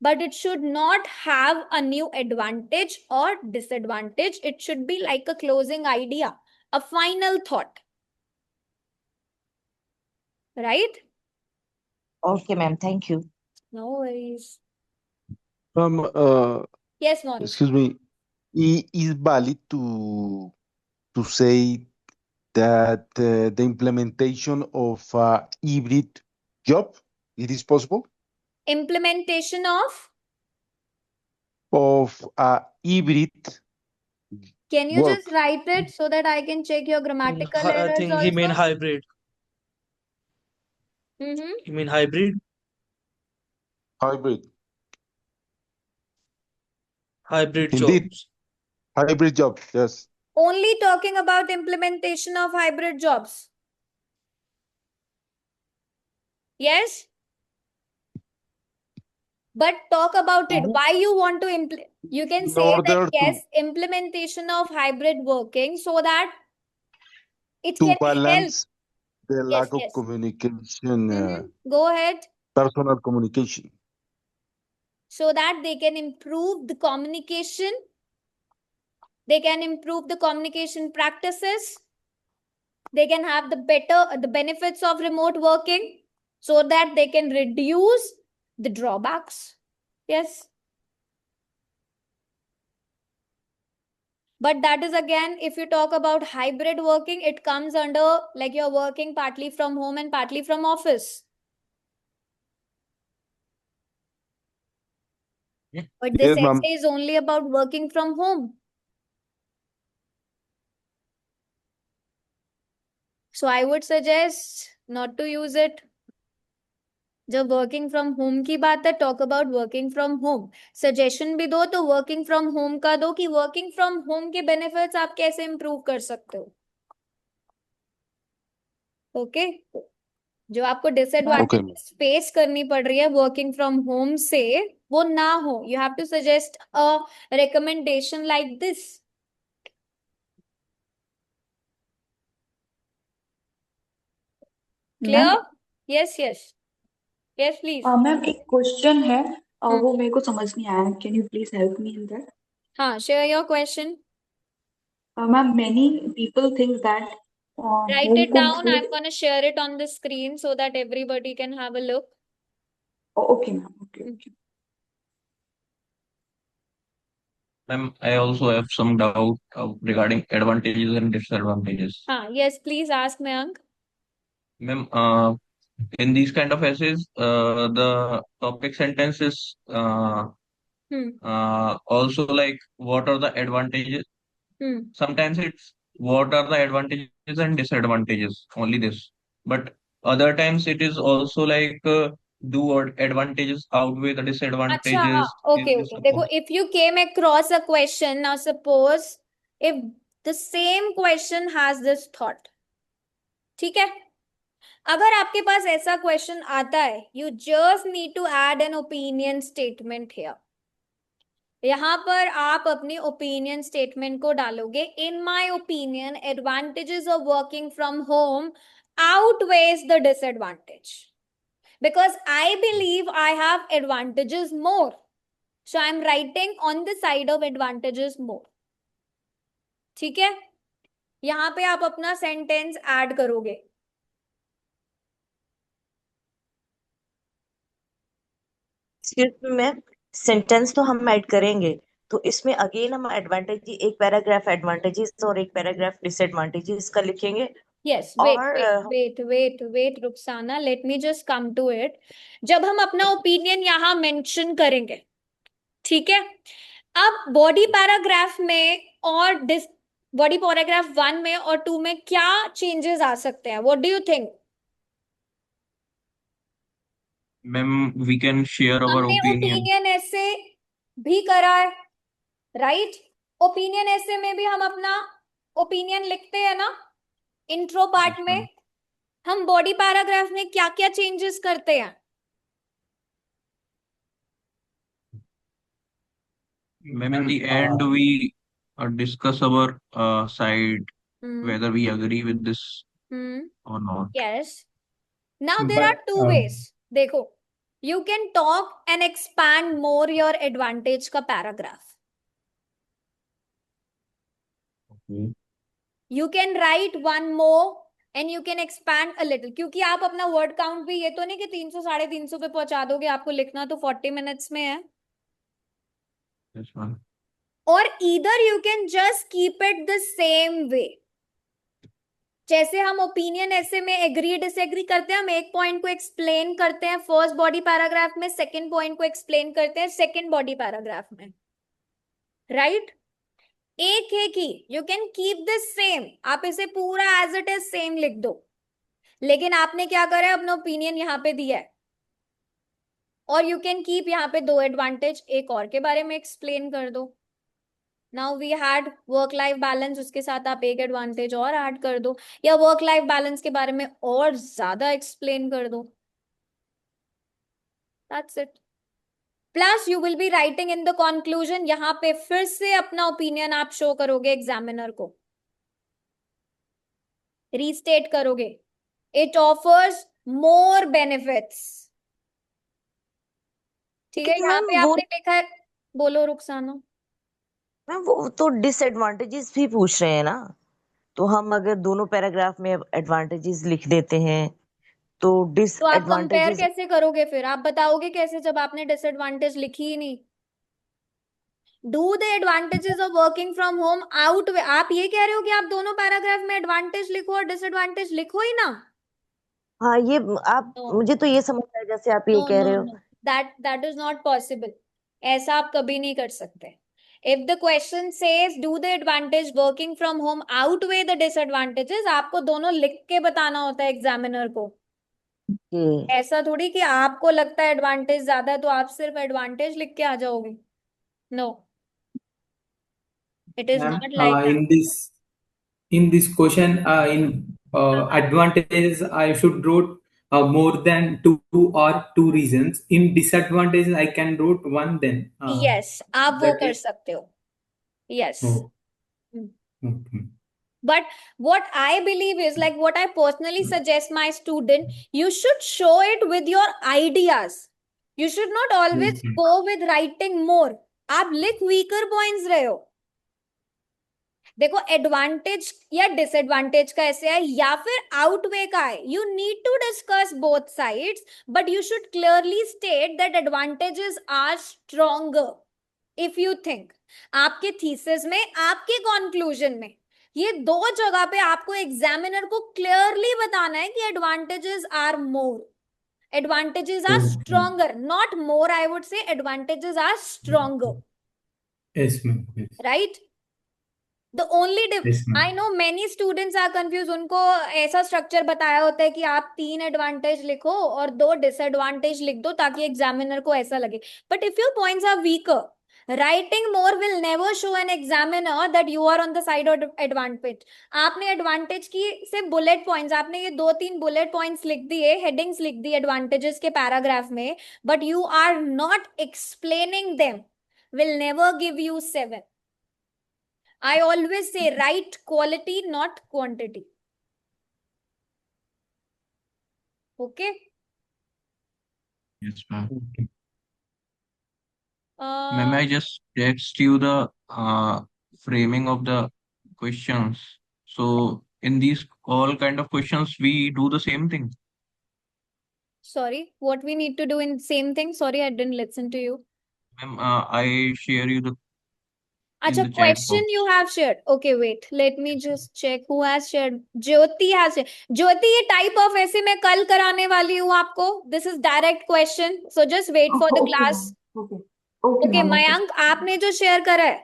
But it should not have a new advantage or disadvantage. It should be like a closing idea, a final thought. Right? Okay, ma'am. Thank you. No worries. Yes, Maurice. Excuse me. Is valid to say that the implementation of a hybrid job, it is possible? Implementation Of a hybrid. Can you work. just write it so that I can check your grammatical I errors think also? he mean hybrid. Mm-hmm. You mean hybrid? Hybrid. Hybrid Indeed. jobs. Hybrid job, yes. Only talking about implementation of hybrid jobs. Yes? But talk about it. Why you want to implement? You can say that yes, implementation of hybrid working so that it to can balance help. the lack of Yes. communication, Go ahead. personal communication. So that they can improve the communication. They can improve the communication practices. They can have the benefits of remote working so that they can reduce the drawbacks. Yes. But that is again, if you talk about hybrid working, it comes under like you're working partly from home and partly from office. But this Yes, ma'am. essay is only about working from home. So I would suggest not to use it. जब working from home की बात है, talk about working from home. Suggestion भी दो तो working from home का दो कि वर्किंग फ्रॉम होम के बेनिफिट्स आप कैसे इंप्रूव कर सकते हो. ओके जो आपको Okay, डिसएडवांटेज ma'am. फेस करनी पड़ रही है वर्किंग फ्रॉम होम से, वो ना हो. You have to suggest a recommendation like this. Clear? Ma'am yes yes yes please. Ma'am एक क्वेश्चन है, वो मेरे को समझ नहीं आया. Can you please help me in that? हाँ, share your question. Ma'am many people think that Write home it cooked down. food. I'm going to share it on the screen so that everybody can have a look. Okay ma'am, okay. Ma'am, I also have some doubt regarding advantages and disadvantages. Yes, please ask Mayank. Ma'am, in these kind of essays, the topic sentence is also like what are the advantages. Sometimes it's what are the advantages and disadvantages, only this. But other times it is also like do what advantages outweigh the अच्छा, disadvantages. okay, Is this okay. देखो, if you came across a question, now suppose if the same question has this thought, ठीक है? अगर आपके पास ऐसा question आता है, you just need to add an opinion statement here. यहाँ पर आप अपनी ओपिनियन स्टेटमेंट को डालोगे. In my opinion advantages of working from home outweighs the disadvantage because I believe I have advantages more, so I'm writing on the side of advantages more. ठीक है? यहाँ पे आप अपना सेंटेंस ऐड करोगे. Ma'am sentence तो हम add करेंगे, तो इसमें अगेन हम एडवांटेज, एक पैराग्राफ एडवांटेजेस और एक पैराग्राफ डिसएडवांटेजेस का लिखेंगे. Yes, और wait, Rukhsana, let me just come to it. जब हम अपना ओपिनियन यहाँ मेंशन करेंगे, ठीक है? अब बॉडी पैराग्राफ में और बॉडी पैराग्राफ 1 में और 2 में क्या चेंजेस आ सकते हैं? What do you think? Ma'am, we can share our हमने opinion. ओपिनियन ऐसे भी करा है, राइट? ओपिनियन ऐसे में भी हम अपना ओपिनियन लिखते हैं ना, इंट्रो पार्ट Yes, में. ma'am. हम बॉडी पैराग्राफ में क्या क्या चेंजेस करते हैं? Ma'am, in the end, we discuss our side, whether we agree with this or not. Yes. Now there are two ways. देखो, you can talk and expand more your advantage का paragraph. Okay. You can write one more and you can expand a little. क्योंकि आप अपना word count भी, ये तो नहीं कि 300 350 पे पहुंचा दोगे. आपको लिखना तो 40 minutes में है. Yes, ma'am. Or either you can just keep it the same way. जैसे हम ओपिनियन ऐसे में एग्री डिसएग्री करते हैं, हम एक पॉइंट को एक्सप्लेन करते हैं फर्स्ट बॉडी पैराग्राफ में, सेकंड पॉइंट को एक्सप्लेन करते हैं सेकंड बॉडी पैराग्राफ में, राइट? एक है कि you can keep this same. आप इसे पूरा एज इट इज सेम लिख दो, लेकिन आपने क्या करा है, अपना ओपिनियन यहाँ पे दिया है. और यू कैन कीप यहाँ पे 2 एडवांटेज, एक और के बारे में एक्सप्लेन कर दो. Now we had work life balance, उसके साथ आप एक एडवांटेज और ऐड कर दो, या वर्क लाइफ बैलेंस के बारे में और ज्यादा एक्सप्लेन कर दो. That's it. Plus you will be writing in the conclusion, यहाँ पे फिर से अपना ओपिनियन आप शो करोगे एग्जामिनर को, रीस्टेट करोगे. It offers more benefits. ठीक है? यहाँ पे आपने लिखा है, बोलो रुखसाना. मैम वो तो डिसएडवांटेजेस भी पूछ रहे हैं ना, तो हम अगर दोनों पैराग्राफ में एडवांटेजेस लिख देते हैं तो आप कंपेयर डिसएडवांटेजेस. कैसे करोगे फिर? आप बताओगे कैसे जब आपने डिसएडवांटेज लिखी ही नहीं? Do the advantages of working from home out. आप ये कह रहे हो कि आप दोनों पैराग्राफ में एडवांटेज लिखो और डिसएडवांटेज लिखो ही ना? हाँ, ये आप नो मुझे तो ये समझ आया जैसे आप ये नो कह नो रहे हो। No, that is not possible. ऐसा आप कभी नहीं कर सकते। If the question says do the advantage working from home outweigh the disadvantages, आपको दोनों लिख के बताना होता है एग्जामिनर को। कि ऐसा थोड़ी कि आपको लगता है एडवांटेज ज्यादा है तो आप सिर्फ एडवांटेज लिख के आ जाओगे। No, it is Ma'am, not like that. in this question, in advantages, I should wrote more than two or two reasons. In disadvantages, I can wrote one. Then yes, आप वो that कर is सकते हो। Yes, oh, okay. but what I believe is, like, what I personally suggest my student, you should show it with your ideas. You should not always Okay. go with writing more. आप लिख weaker points रहे हो। देखो, advantage या disadvantage का ऐसे है या फिर आउटवे का है, you need to discuss both sides, but you should clearly state that advantages are stronger. If you think आपके थीसिस में, आपके कंक्लूजन में, ये दो जगह पे आपको एग्जामिनर को क्लियरली बताना है कि advantages are more, advantages are Okay. Stronger, not more, I would say advantages are stronger, Yes, ma'am. Yes. Right? The only Yes, ma'am. I know many students are confused. उनको ऐसा structure बताया होता है कि आप 3 एडवांटेज लिखो और 2 disadvantage लिख दो ताकि एग्जामिनर को ऐसा लगे। But if your points are weaker, writing more will never show an examiner that you are on the side of advantage. आपने एडवांटेज की सिर्फ बुलेट पॉइंट्स, आपने ये 2-3 बुलेट पॉइंट्स लिख दिए, हेडिंग्स लिख दी एडवांटेजेस के पैराग्राफ में, but you are not explaining them, will never give you 7. I always say write quality, not quantity. Okay? Yes, ma'am. Okay. Ma'am, I just text you the framing of the questions. So in these all kind of questions, we do the same thing. Sorry, what we need to do in same thing? Sorry, I didn't listen to you. Ma'am, I share you the in Acha, the chat box. question you have shared. Okay, wait. Let me just check who has shared. Jyoti has shared. Jyoti, ये type of ऐसे मैं कल कराने वाली हूँ आपको. This is direct question. So just wait for the Okay, class. ma'am. Okay. Okay, Okay, ma'am. Okay. Mayank, आपने जो शेयर करा है,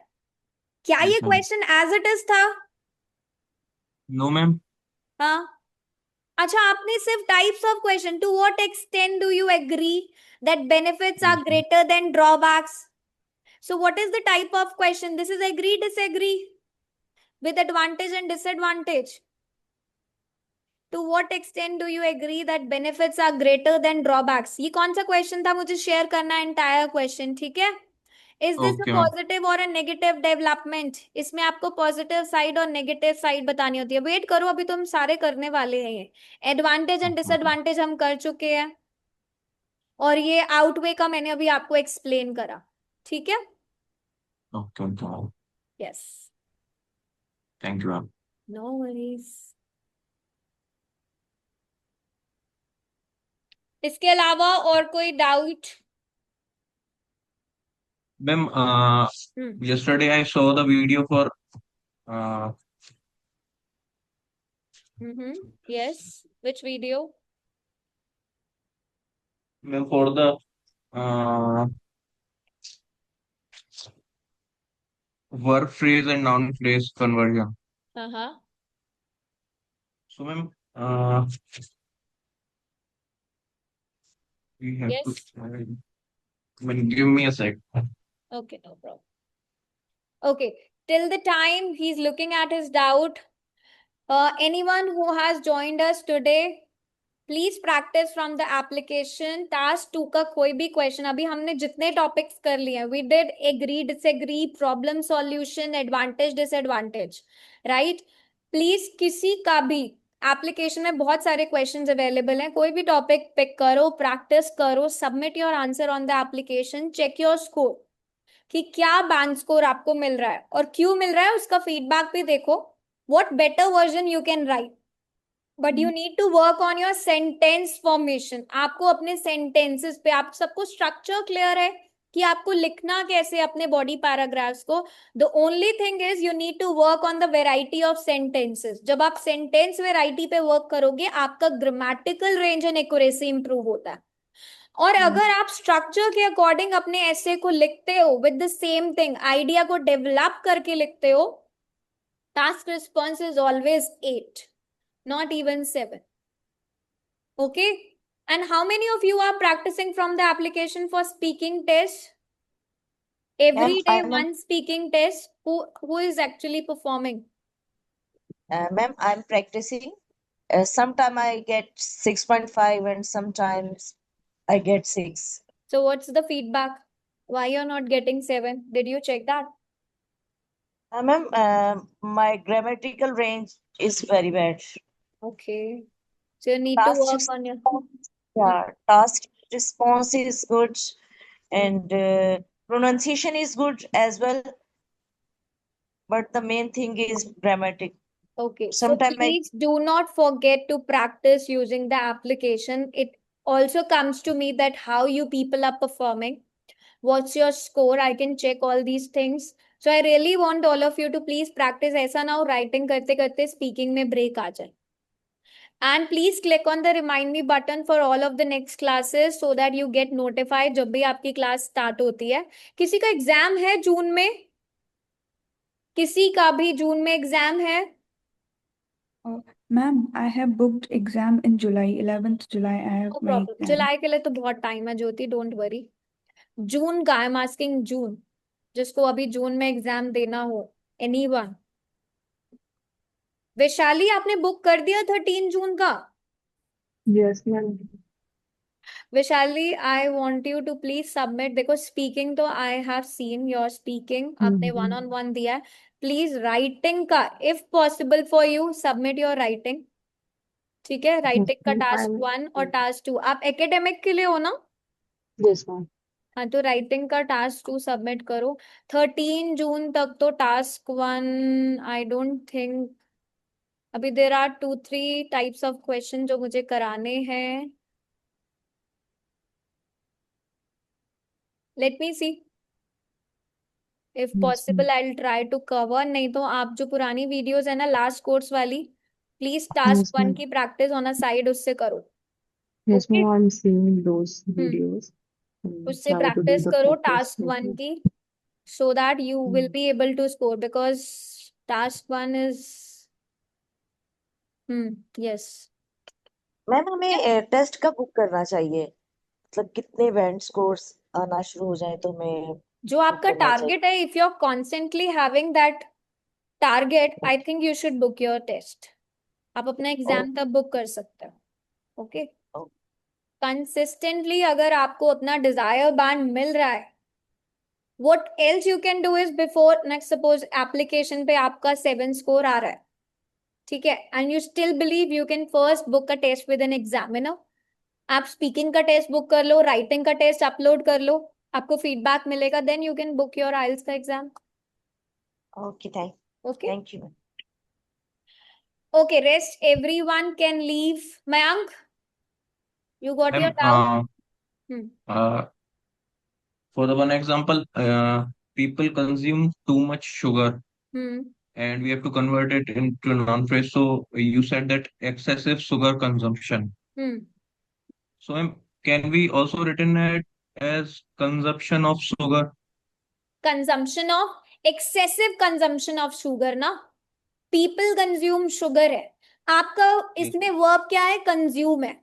क्या Yes, ये ma'am. question as it is था? No, ma'am. हाँ. अच्छा, आपने सिर्फ types of question, to what extent do you agree that benefits are Yes, ma'am. Greater than drawbacks? So what is the type of question? This is agree disagree with advantage and disadvantage. To what extent do you agree that benefits are greater than drawbacks? ये कौन सा question था? मुझे share करना है entire question, ठीक है? Is this a Okay, ma'am. Positive और अ नेगेटिव डेवलपमेंट? इसमें आपको पॉजिटिव साइड और नेगेटिव साइड बतानी होती है। वेट करो, अभी तो हम सारे करने वाले हैं। ये एडवांटेज एंड Okay, डिसएडवांटेज हम कर चुके हैं और ये आउटवे का मैंने अभी आपको एक्सप्लेन करा, ठीक है? okay, ma'am. यस, Thank you, ma'am. No worries. इसके अलावा और कोई doubt? Ma'am, yesterday I saw the video for uh, yes, which video? ma'am, for the uh, verb phrase and noun phrase conversion. हाँ, So, ma'am, we have to. Yes, Ma'am, give me a sec. okay, no problem. Okay, till the time he's looking at his doubt, anyone who has joined us today, please practice from the application. Task 2 का कोई भी question, अभी हमने जितने topics कर लिए हैं, we did agree disagree, problem solution, advantage disadvantage, right? Please किसी का भी एप्लीकेशन में बहुत सारे क्वेश्चंस अवेलेबल हैं, कोई भी टॉपिक पिक करो, प्रैक्टिस करो, submit your answer on the application, check your score कि क्या बैंक स्कोर आपको मिल रहा है और क्यों मिल रहा है, उसका फीडबैक भी देखो, what better version you can write. But you need to work on your sentence formation. आपको अपने सेंटेंसेस पे, आप सबको स्ट्रक्चर क्लियर है कि आपको लिखना कैसे अपने बॉडी पैराग्राफ्स को। The only thing is you need to work on the variety of sentences. जब आप सेंटेंस वेराइटी पे वर्क करोगे आपका grammatical range and accuracy improve होता है। और अगर आप स्ट्रक्चर के अकॉर्डिंग अपने ऐसे को लिखते हो with the same thing, idea को डेवलप करके लिखते हो, task response is always 8, not even 7. Okay? And how many of you are practicing from the application for speaking test? Every day I'm one speaking test. Who is actually performing? ma'am, I'm practicing. Sometime I get 6.5 and sometimes I get 6. So what's the feedback? Why you're not getting 7? Did you check that? Ma'am, my grammatical range is very bad. Okay. So you need to Task work on your... response, yeah, task response is good and pronunciation is good as well. But the main thing is grammatic. Okay. So Sometimes please do not forget to practice using the application. It also comes to me that how you people are performing. What's your score? I can check all these things. So I really want all of you to please practice. ऐसा ना हो writing करते करते speaking में break आ जाए. And please click on the remind me button for all of the next classes so that you get notified जब भी आपकी class start होती है. किसी का एग्जाम है जून में? किसी का भी जून में एग्जाम है? Ma'am, I have booked exam in July, 11th July. I have No my problem. exam. जुलाई के लिए तो बहुत टाइम है ज्योति, डोंट वरी. जून का, आई एम आस्किंग जून, जिसको अभी जून में एग्जाम देना हो. एनीवन? वैशाली आपने बुक कर दिया 13 जून का? Yes, ma'am. Vaishali I want you to please submit. देखो स्पीकिंग तो I have seen your speaking, आपने 1-on-1 दिया है. प्लीज राइटिंग का if possible for you submit your writing. ठीक है, राइटिंग का टास्क 1 और टास्क 2. आप एकेडमिक के लिए हो ना? Yes, ma'am. हाँ, तो राइटिंग का टास्क 2 सबमिट करो. 13 जून तक तो टास्क 1 आई डोंट थिंक. अभी there are 2-3 types of question जो मुझे कराने हैं. Let me see if possible I will try to cover. नहीं तो आप जो पुरानी वीडियोस है ना लास्ट कोर्स वाली, प्लीज टास्क 1 की प्रैक्टिस ऑन अ साइड उससे करो. Yes, okay, ma'am. I'm seeing those videos. उससे Try to do practice the करो practice. टास्क 1 की, so that you will be able to score because task 1 is yes. Ma'am हमें test कब book करना चाहिए? मतलब कितने बैंड स्कोर्स आना शुरू हो जाए तो मैं जो आपका करना चाहिए? टारगेट है, if you are constantly having that target, I think you should book your test. आप अपना एग्जाम तब बुक कर सकते हो. ओके, कंसिस्टेंटली अगर आपको अपना डिजायर बैंड मिल रहा है, what else you can do is before next suppose application पे आपका 7 स्कोर आ रहा है, ठीक है, and you still believe you can first book a test with an examiner. आप स्पीकिंग का टेस्ट बुक कर लो, राइटिंग का टेस्ट अपलोड कर लो, आपको फीडबैक मिलेगा, then you can book your IELTS का exam. Okay, okay thank you. Okay, rest everyone can leave. Mayank, you got your doubt? For the one example, people consume too much sugar Hmm. and we have to convert it into non-phrase. So you said that excessive sugar consumption. Hmm. So can we also written it as consumption of sugar? Consumption of, excessive consumption of sugar ना. People consume sugar है, आपका इसमें verb क्या है? Consume है.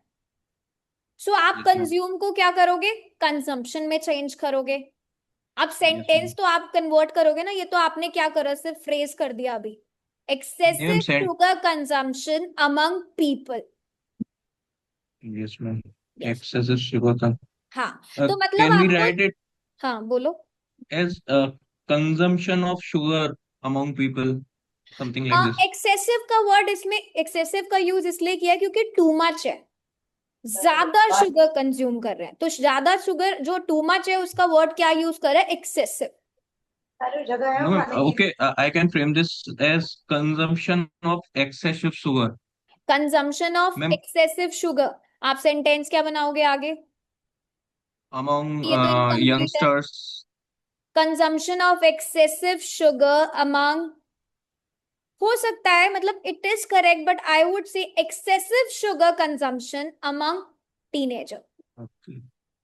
सो आप Yes, ma'am. Consume को क्या करोगे? कंजम्पशन में चेंज करोगे. अब Yes, सेंटेंस ma'am. तो आप कन्वर्ट करोगे ना, ये तो आपने क्या करा, सिर्फ फ्रेज कर दिया अभी. Ma'am, excessive sent. Sugar consumption among people. Yes, ma'am. Yes. Excessive sugar. हाँ, तो मतलब Can we आपको, write it हाँ बोलो. as consumption of sugar among people? Something like this. Excessive का वर्ड इसमें, एक्सेसिव का यूज इसलिए किया क्योंकि टू मच है, ज्यादा शुगर कंज्यूम कर रहे हैं. तो ज्यादा शुगर जो टू मच है उसका वर्ड क्या यूज कर रहा है? Excessive. No, ma'am. Okay, I can frame this as consumption of excessive sugar. Consumption of Ma'am, excessive sugar. आप सेंटेंस क्या बनाओगे आगे? among ये तो incomplete है. youngsters Consumption of excessive sugar among, हो सकता है, मतलब it is correct, but I would say excessive sugar consumption among teenager. okay.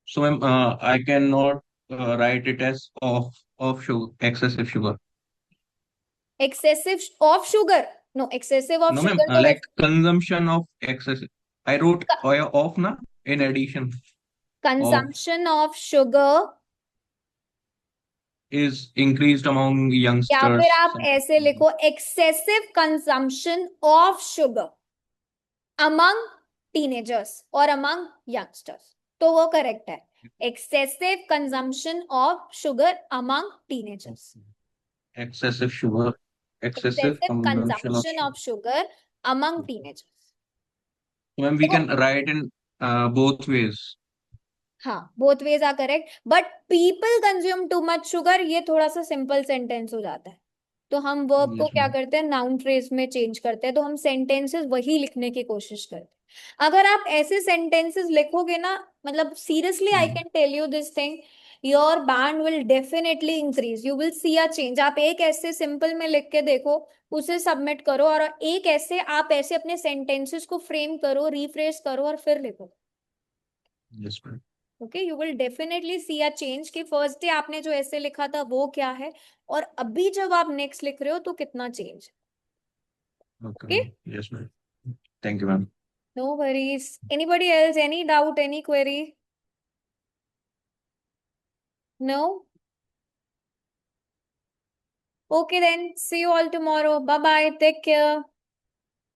So ma'am, I cannot write it as of sugar, excessive sugar. Excessive of sugar, no, excessive of No ma'am, sugar तो like वैसे consumption of excessive. I wrote of na in addition of consumption of sugar, is increased among या youngsters. फिर आप ऐसे लिखो excessive consumption of sugar among teenagers or among youngsters, तो वो correct है. Excessive consumption of sugar among teenagers. Excessive sugar, excessive Excessive consumption of consumption sugar. of sugar among teenagers. Ma'am, we So, can write in both ways. हाँ, both ways are correct, but people consume too much sugar, ये थोड़ा सा simple sentence हो जाता है. तो हम verb को Yes, क्या ma'am. करते हैं, नाउन फ्रेज में चेंज करते हैं. तो हम सेंटेंसेस वही लिखने की कोशिश करते हैं. अगर आप ऐसे सेंटेंसेस लिखोगे ना, मतलब seriously I can tell you this thing, your band will definitely increase, you will see a change. आप एक ऐसे सिंपल में लिख के देखो, उसे सबमिट करो, और एक ऐसे आप ऐसे अपने सेंटेंसेस को फ्रेम करो, रिफ्रेश करो और फिर लिखो. Yes, ma'am. Okay, you will definitely see a change कि फर्स्ट डे आपने जो ऐसे लिखा था वो क्या है, और अभी जब आप नेक्स्ट लिख रहे हो तो कितना change. Okay, Okay, ma'am. Yes, ma'am. Thank you, ma'am. no worries. Anybody else, any doubt, any query? No? Okay then, see you all tomorrow. Bye bye, take care.